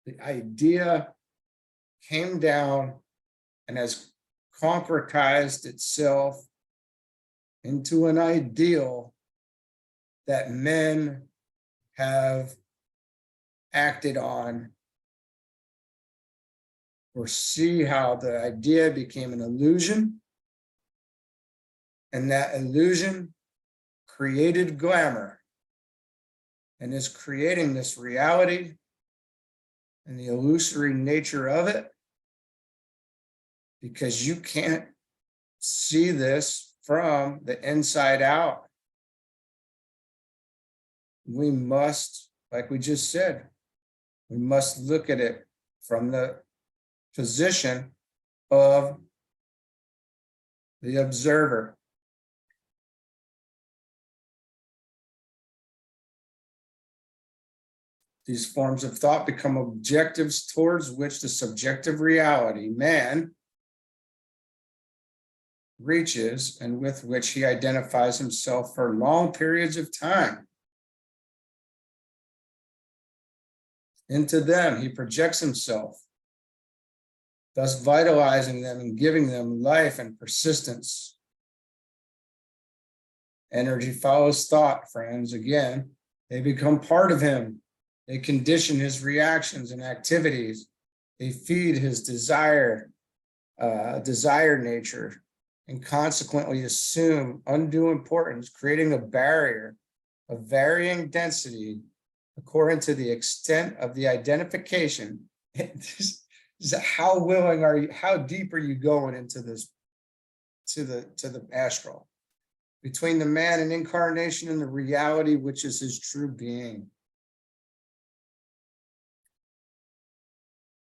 the idea came down and has concretized itself into an ideal that men have acted on, or see how the idea became an illusion, and that illusion created glamour and is creating this reality and the illusory nature of it, because you can't see this from the inside out. We must, like we just said, we must look at it from the position of the observer. These forms of thought become objectives towards which the subjective reality, man, reaches, and with which he identifies himself for long periods of time. Into them, he projects himself, thus vitalizing them and giving them life and persistence. Energy follows thought, friends. Again, they become part of him. They condition his reactions and activities. They feed his desired nature and consequently assume undue importance, creating a barrier of varying density according to the extent of the identification. How willing are you, how deep are you going into this, to the astral, between the man and incarnation and the reality which is his true being?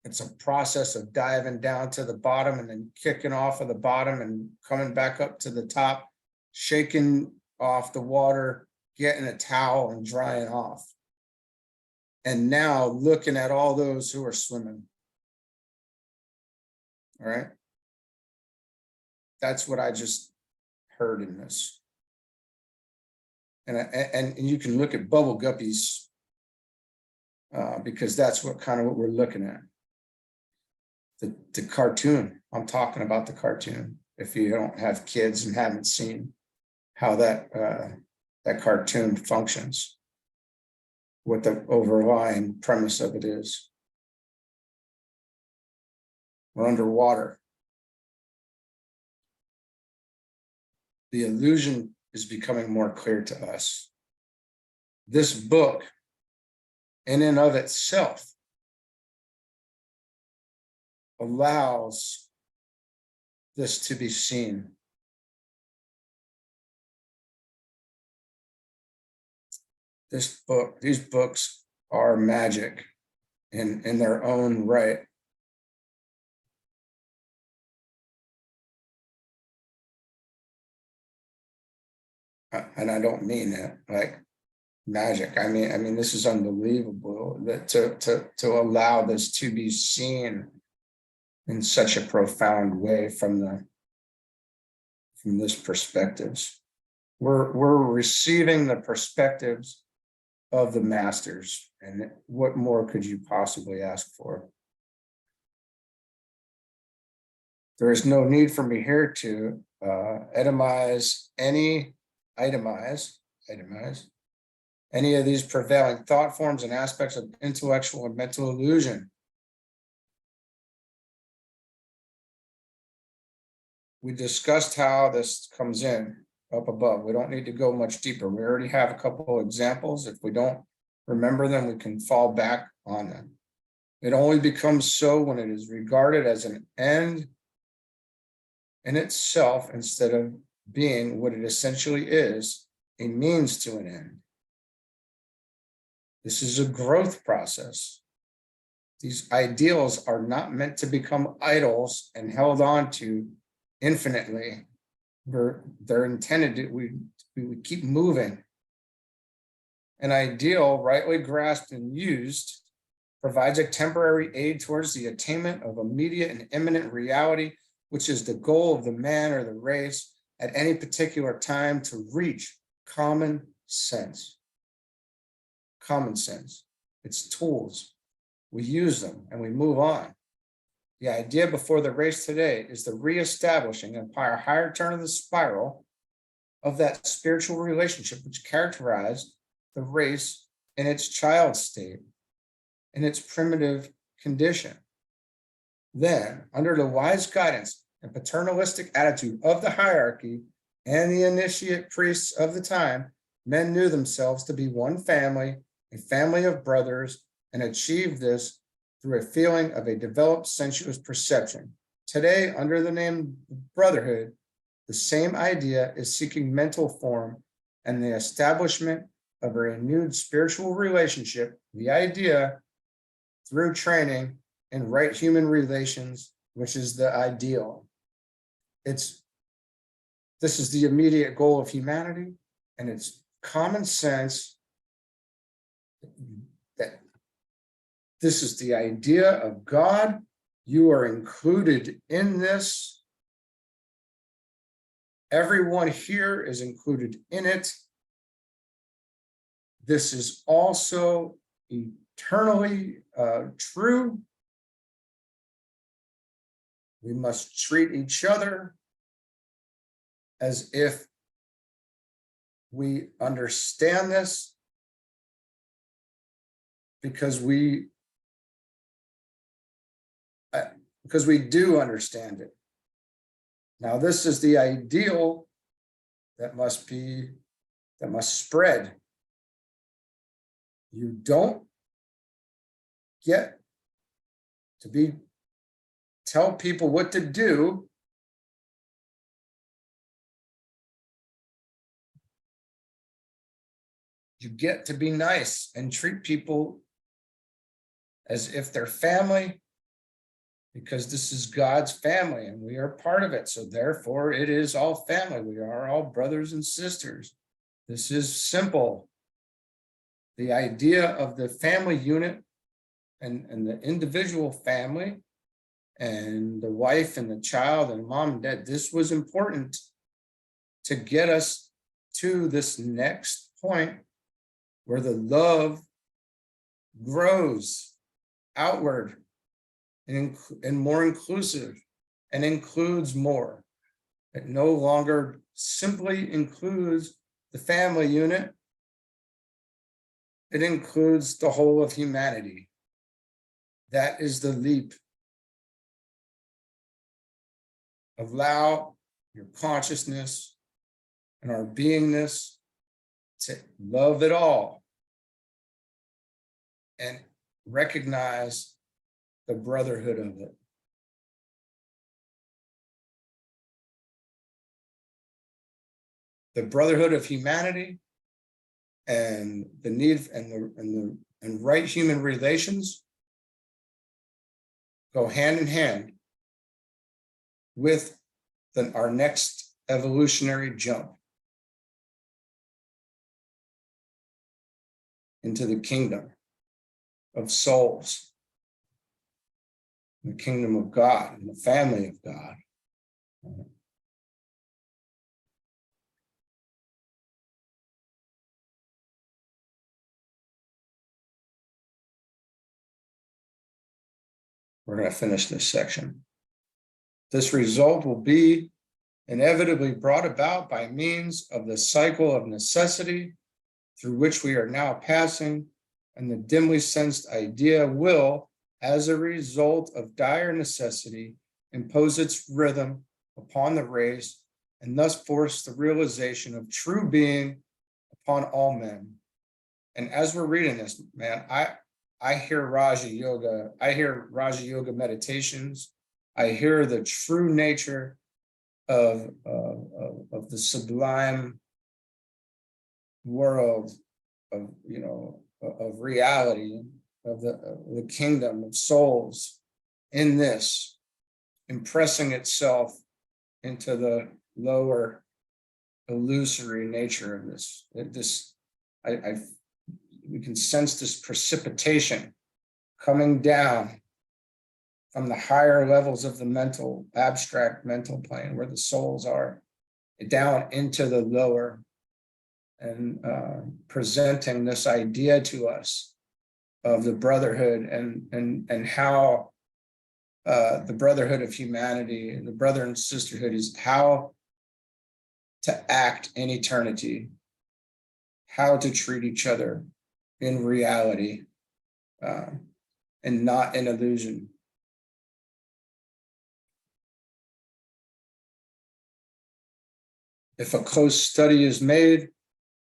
It's a process of diving down to the bottom and then kicking off of the bottom and coming back up to the top, shaking off the water, getting a towel and drying off. And now looking at all those who are swimming. All right. That's what I just heard in this. And you can look at bubble guppies because that's what we're looking at. The cartoon, I'm talking about the cartoon. If you don't have kids and haven't seen how that cartoon functions, what the overlying premise of it is. We're underwater. The illusion is becoming more clear to us. This book, in and of itself, allows this to be seen. This book, these books are magic in their own right. And I don't mean that like magic. I mean this is unbelievable that to allow this to be seen in such a profound way from this perspectives. We're receiving the perspectives of the masters, and what more could you possibly ask for? There is no need for me here to itemize any of these prevailing thought forms and aspects of intellectual and mental illusion. We discussed how this comes in up above. We don't need to go much deeper. We already have a couple of examples. If we don't remember them, we can fall back on them. It only becomes so when it is regarded as an end in itself instead of being what it essentially is, a means to an end. This is a growth process. These ideals are not meant to become idols and held on to infinitely. They're intended to, we keep moving. An ideal, rightly grasped and used, provides a temporary aid towards the attainment of immediate and imminent reality, which is the goal of the man or the race at any particular time to reach common sense. Common sense. It's tools. We use them and we move on. The idea before the race today is the reestablishing and by a higher turn of the spiral of that spiritual relationship which characterized the race in its child state, in its primitive condition. Then, under the wise guidance and paternalistic attitude of the hierarchy and the initiate priests of the time, men knew themselves to be one family, a family of brothers, and achieved this through a feeling of a developed sensuous perception. Today, under the name brotherhood, the same idea is seeking mental form and the establishment of a renewed spiritual relationship, the idea through training in right human relations, which is the ideal. This is the immediate goal of humanity, and it's common sense that this is the idea of God. You are included in this. Everyone here is included in it. This is also eternally true. We must treat each other as if we understand this. because we do understand it. Now, this is the ideal that must spread. You don't get to tell people what to do. You get to be nice and treat people as if they're family, because this is God's family and we are part of it. So therefore it is all family. We are all brothers and sisters. This is simple. The idea of the family unit and the individual family and the wife and the child and mom and dad, this was important to get us to this next point where the love grows outward and more inclusive and includes more. It no longer simply includes the family unit. It includes the whole of humanity. That is the leap. Allow your consciousness and our beingness to love it all and recognize the brotherhood of it. The brotherhood of humanity and the need and right human relations go hand in hand with our next evolutionary jump into the kingdom of souls, the kingdom of God, and the family of God. We're going to finish this section. This result will be inevitably brought about by means of the cycle of necessity through which we are now passing, and the dimly sensed idea will, as a result of dire necessity, impose its rhythm upon the race and thus force the realization of true being upon all men. And as we're reading this, man, I hear Raja Yoga, I hear Raja Yoga meditations, I hear the true nature of the sublime world of, of reality, of the kingdom of souls in this, impressing itself into the lower illusory nature of this. We can sense this precipitation coming down from the higher levels of the abstract mental plane where the souls are, down into the lower, and presenting this idea to us of the brotherhood and how the brotherhood of humanity and the brother and sisterhood is how to act in eternity, how to treat each other in reality, and not in illusion. If a close study is made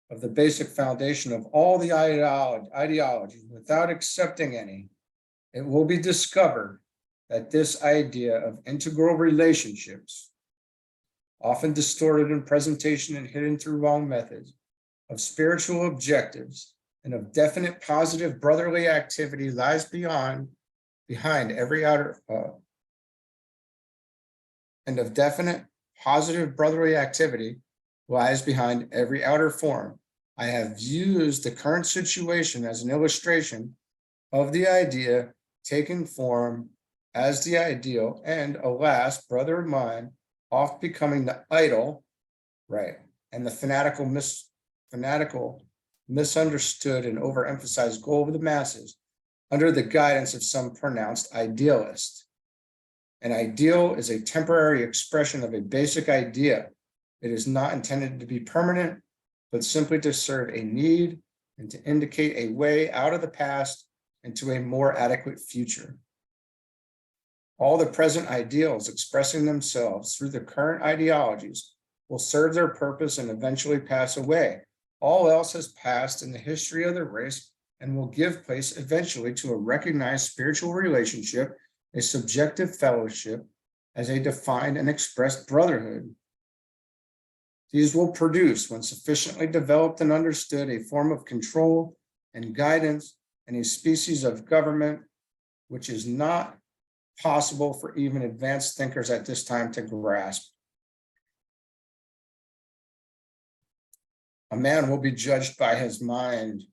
of the basic foundation of all the ideologies without accepting any, it will be discovered that this idea of integral relationships, often distorted in presentation and hidden through wrong methods, of spiritual objectives, and of definite positive brotherly activity lies behind every outer form. I have used the current situation as an illustration of the idea taking form as the ideal, and alas, brother of mine, oft becoming the idol, right, and the fanatical, misunderstood and overemphasized goal of the masses under the guidance of some pronounced idealist. An ideal is a temporary expression of a basic idea. It is not intended to be permanent, but simply to serve a need and to indicate a way out of the past into a more adequate future. All the present ideals expressing themselves through the current ideologies will serve their purpose and eventually pass away. All else has passed in the history of the race and will give place eventually to a recognized spiritual relationship, a subjective fellowship, as a defined and expressed brotherhood. These will produce, when sufficiently developed and understood, a form of control and guidance and a species of government which is not possible for even advanced thinkers at this time to grasp. A man will be judged by his mind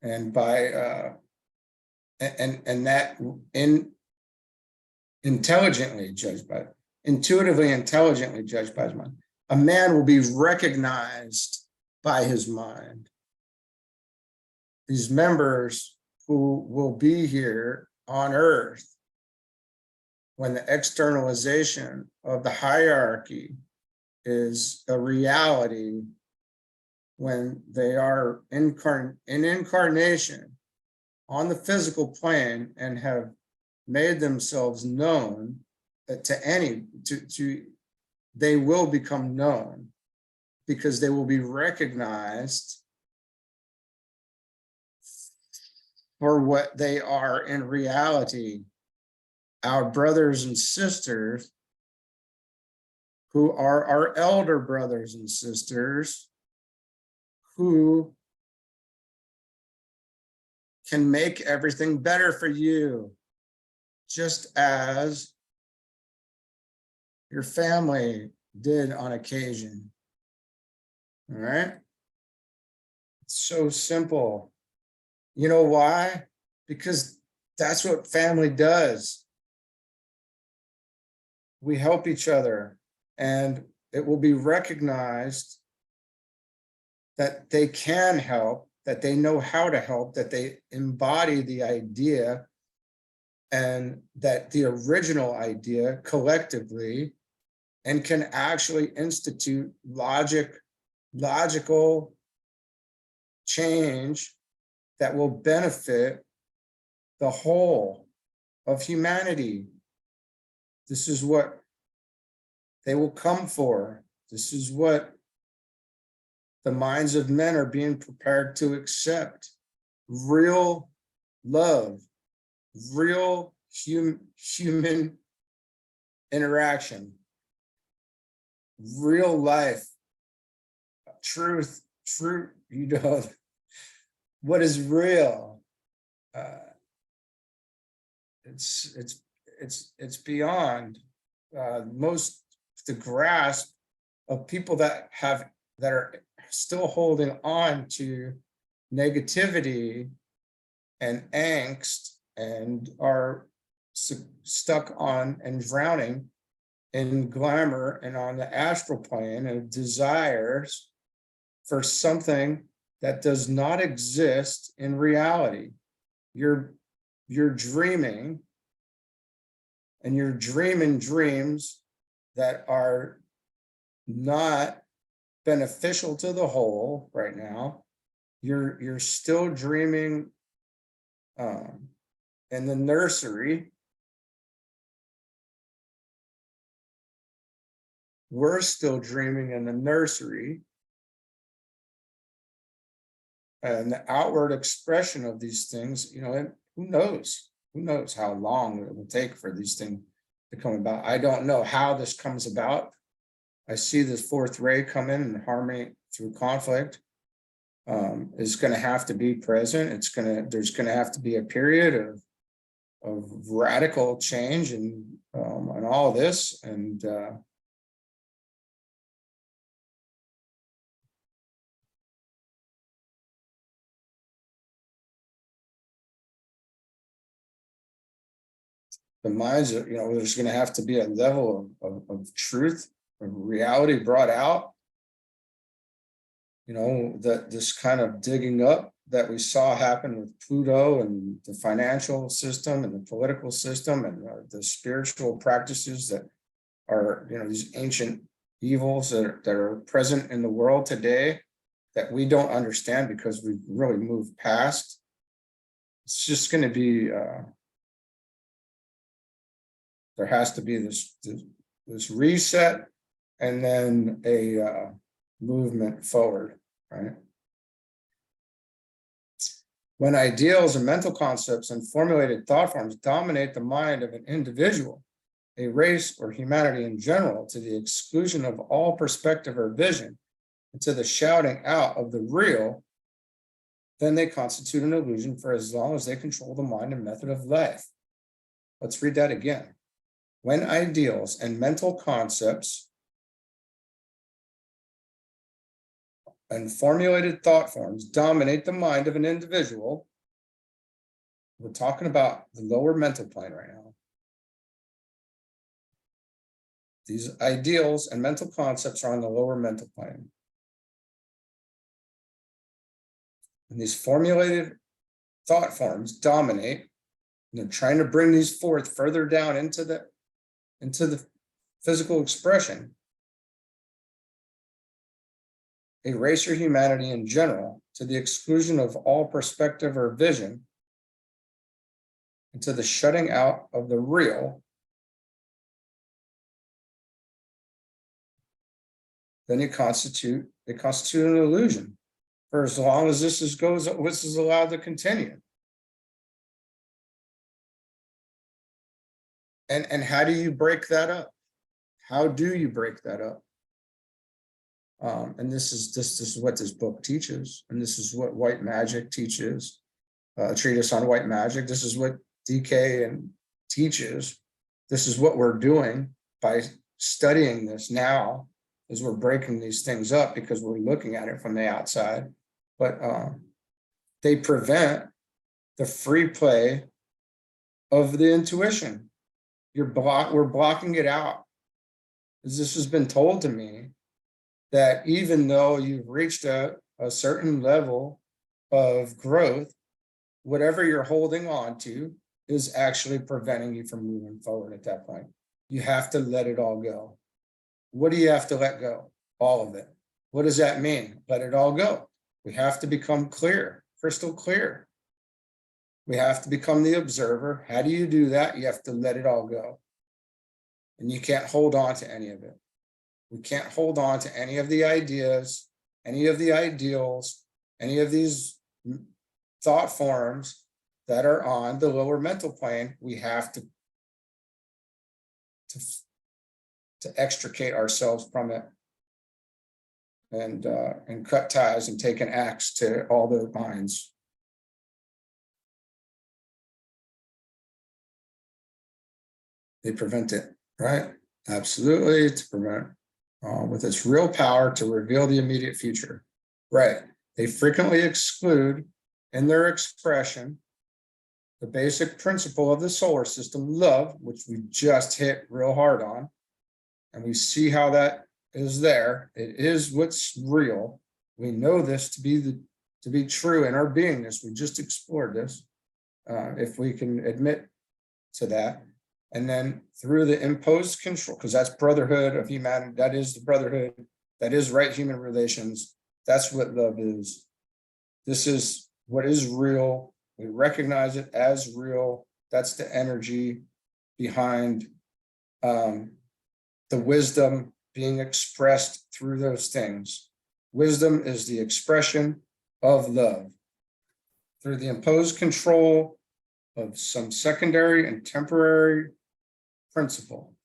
and by intelligently judged by, intuitively, intelligently judged by his mind. A man will be recognized by his mind. These members who will be here on earth when the externalization of the hierarchy is a reality, when they are in incarnation on the physical plane and have made themselves known they will become known because they will be recognized for what they are in reality. Our brothers and sisters who are our elder brothers and sisters who can make everything better for you, just as your family did on occasion. All right? It's so simple. You know why? Because that's what family does. We help each other, and it will be recognized that they can help, that they know how to help, that they embody the idea, and that the original idea collectively, and can actually institute logical change that will benefit the whole of humanity. This is what they will come for. This is what the minds of men are being prepared to accept. Real love, real human interaction, real life, truth, you know, what is real. It's beyond most the grasp of people that are still holding on to negativity and angst and are stuck on and drowning in glamour and on the astral plane and desires for something that does not exist in reality. You're dreaming, and you're dreaming dreams that are not beneficial to the whole right now. You're still dreaming in the nursery. We're still dreaming in the nursery. And the outward expression of these things, you know, who knows? Who knows how long it will take for these things to come about? I don't know how this comes about. I see this fourth ray come in and harmony through conflict is going to have to be present. There's going to have to be a period of radical change and all of this. And the minds are, you know, there's going to have to be a level of truth, of reality brought out. You know, that this kind of digging up that we saw happen with Pluto and the financial system and the political system and the spiritual practices that are, you know, these ancient evils that are present in the world today that we don't understand because we've really moved past. it's just going to be, there has to be this reset and then a movement forward, right? When ideals and mental concepts and formulated thought forms dominate the mind of an individual, a race, or humanity in general, to the exclusion of all perspective or vision, and to the shouting out of the real, then they constitute an illusion for as long as they control the mind and method of life. Let's read that again. When ideals and mental concepts and formulated thought forms dominate the mind of an individual, we're talking about the lower mental plane right now. These ideals and mental concepts are on the lower mental plane. And these formulated thought forms dominate, and they're trying to bring these forth further down into the physical expression. A race or humanity in general, to the exclusion of all perspective or vision, and to the shutting out of the real, then it constitute an illusion for as long as this is allowed to continue. And how do you break that up? How do you break that up? And this is what this book teaches, and this is what white magic teaches. A treatise on white magic. This is what DK and teaches. This is what we're doing by studying this now, is we're breaking these things up because we're looking at it from the outside. But they prevent the free play of the intuition. We're blocking it out. As this has been told to me, that even though you've reached a certain level of growth, whatever you're holding on to is actually preventing you from moving forward at that point. You have to let it all go. What do you have to let go? All of it. What does that mean? Let it all go. We have to become clear, crystal clear. We have to become the observer. How do you do that? You have to let it all go. And you can't hold on to any of it. We can't hold on to any of the ideas, any of the ideals, any of these thought forms that are on the lower mental plane. We have to extricate ourselves from it and cut ties and take an axe to all the minds. They prevent it, right? Absolutely, to prevent with its real power to reveal the immediate future. Right. They frequently exclude in their expression the basic principle of the solar system, love, which we just hit real hard on. And we see how that is there. It is what's real. We know this to be true in our beingness. We just explored this. If we can admit to that. And then through the imposed control, because that's brotherhood of humanity, that is the brotherhood, that is right human relations. That's what love is. This is what is real. We recognize it as real. That's the energy behind the wisdom being expressed through those things. Wisdom is the expression of love. Through the imposed control of some secondary and temporary principle,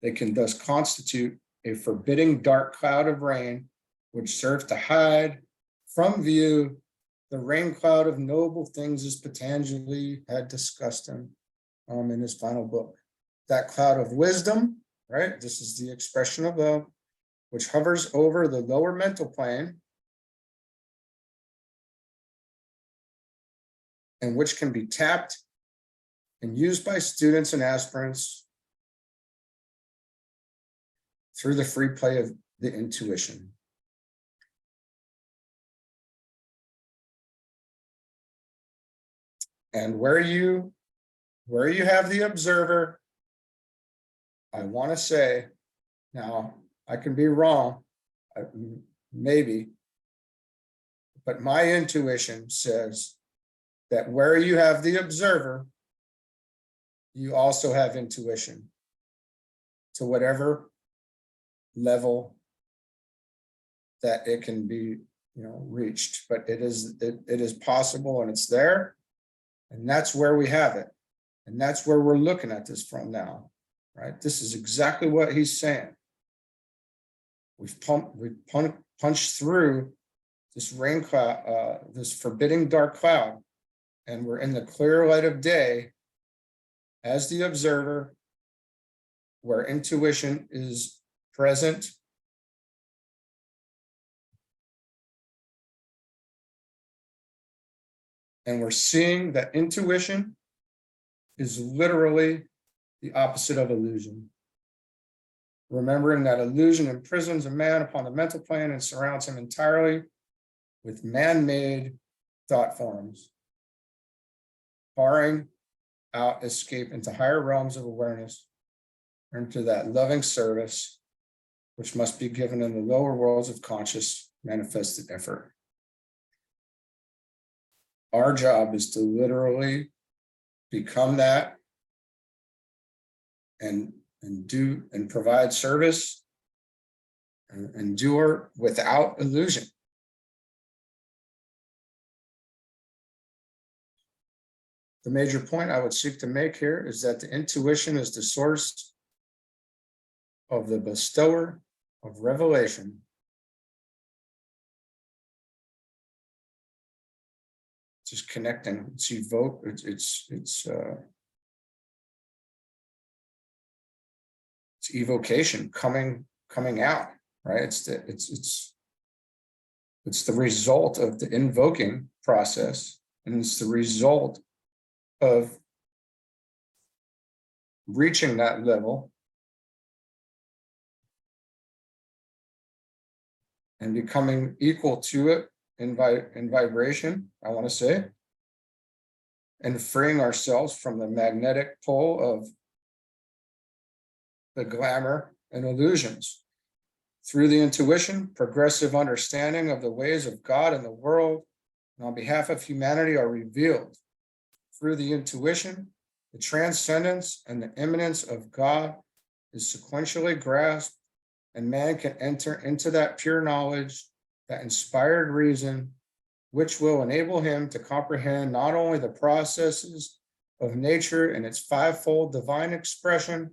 they can thus constitute a forbidding dark cloud of rain, which serves to hide from view the rain cloud of noble things, as Patanjali had discussed in his final book. That cloud of wisdom, right? This is the expression of love, which hovers over the lower mental plane, and which can be tapped and used by students and aspirants through the free play of the intuition. And where you have the observer, I want to say, now I can be wrong, maybe, but my intuition says that where you have the observer, you also have intuition to whatever level that it can be, reached. But it is possible, and it's there, and that's where we have it, and that's where we're looking at this from now, right? This is exactly what he's saying. We've punched through this rain cloud, this forbidding dark cloud, and we're in the clear light of day as the observer, where intuition is present. And we're seeing that intuition is literally the opposite of illusion. Remembering that illusion imprisons a man upon the mental plane and surrounds him entirely with man-made thought forms, barring out escape into higher realms of awareness, or into that loving service, which must be given in the lower worlds of conscious manifested effort. Our job is to literally become that and do and provide service and endure without illusion. The major point I would seek to make here is that the intuition is the source of the bestower of revelation. Just connecting, it's evoke, it's evocation coming out, right? It's the result of the invoking process, and it's the result of reaching that level and becoming equal to it in vibration, I want to say, and freeing ourselves from the magnetic pull of the glamour and illusions. Through the intuition, progressive understanding of the ways of God and the world, and on behalf of humanity, are revealed. Through the intuition, the transcendence and the immanence of God is sequentially grasped, and man can enter into that pure knowledge, that inspired reason, which will enable him to comprehend not only the processes of nature and its fivefold divine expression,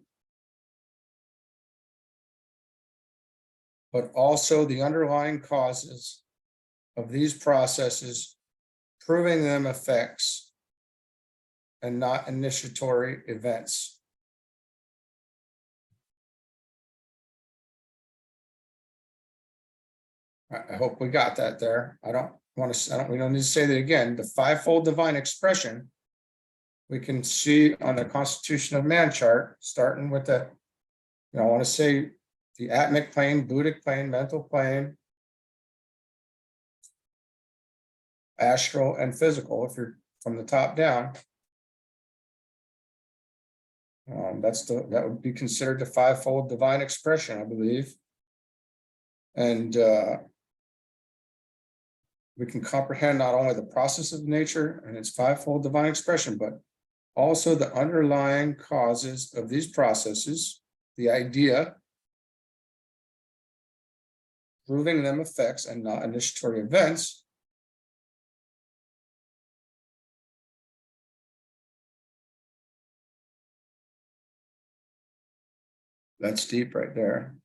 but also the underlying causes of these processes, proving them effects and not initiatory events. I hope we got that there. We don't need to say that again. The fivefold divine expression, we can see on the Constitution of Man chart, starting with the, I want to say the atmic plane, Buddhic plane, mental plane, astral and physical, if you're from the top down. That would be considered the fivefold divine expression, I believe. And we can comprehend not only the process of nature and its fivefold divine expression, but also the underlying causes of these processes, the idea, proving them effects and not initiatory events. That's deep right there.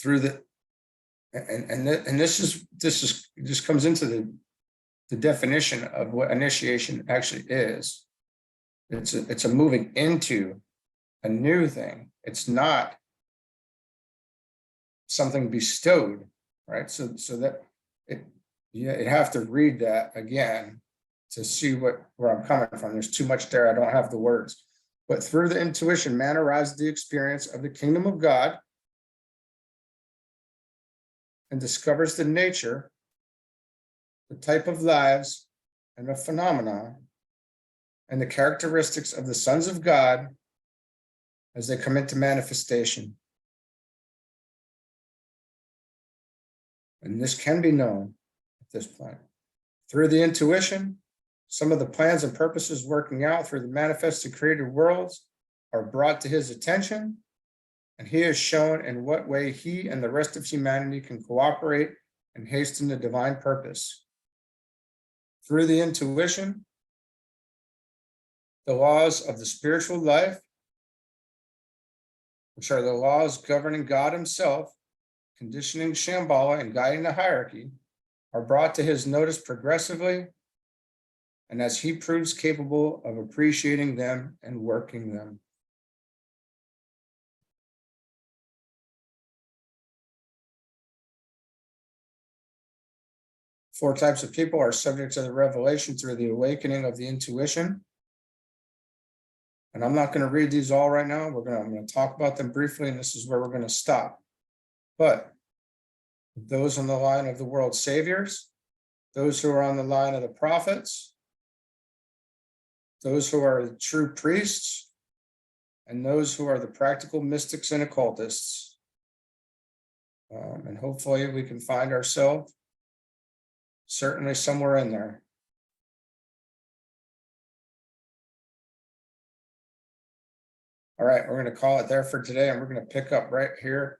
Through the, and this comes into the definition of what initiation actually is. It's a moving into a new thing. It's not something bestowed, right? So that you have to read that again to see where I'm coming from. There's too much there. I don't have the words. But through the intuition, man arrives at the experience of the kingdom of God and discovers the nature, the type of lives and the phenomena and the characteristics of the sons of God as they come into manifestation. And this can be known at this point. Through the intuition, some of the plans and purposes working out through the manifested created worlds are brought to his attention, and he has shown in what way he and the rest of humanity can cooperate and hasten the divine purpose. Through the intuition, the laws of the spiritual life, which are the laws governing God himself, conditioning Shambhala and guiding the hierarchy, are brought to his notice progressively, and as he proves capable of appreciating them and working them. Four types of people are subject to the revelation through the awakening of the intuition. And I'm not going to read these all right now. I'm going to talk about them briefly, and this is where we're going to stop. But those on the line of the world saviors, those who are on the line of the prophets, those who are the true priests, and those who are the practical mystics and occultists. And hopefully we can find ourselves certainly somewhere in there. All right, we're going to call it there for today, and we're going to pick up right here.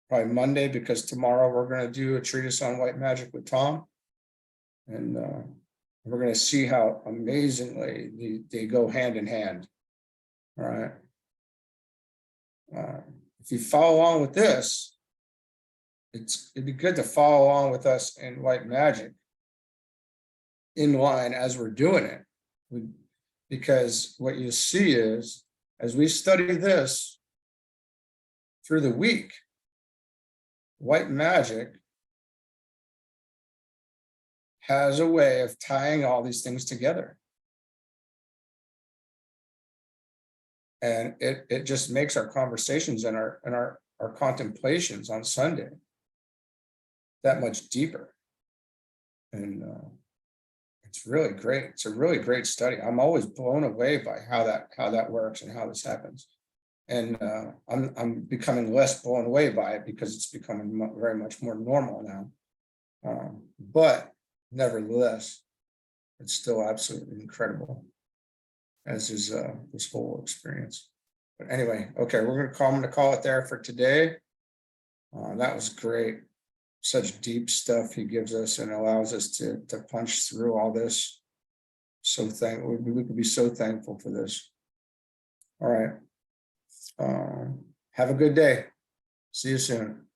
Probably Monday, because tomorrow we're going to do a treatise on white magic with Tom. And we're going to see how amazingly they go hand in hand. All right. If you follow along with this, it'd be good to follow along with us in white magic in line as we're doing it. Because what you see is, as we study this through the week, white magic has a way of tying all these things together. And it just makes our conversations and our contemplations on Sunday that much deeper. And it's really great. It's a really great study. I'm always blown away by how that works and how this happens. And I'm becoming less blown away by it because it's becoming very much more normal now. But nevertheless, it's still absolutely incredible, as is this whole experience. But anyway, okay, I'm going to call it there for today. That was great. Such deep stuff he gives us and allows us to punch through all this. So thankful. We could be so thankful for this. All right. Have a good day. See you soon.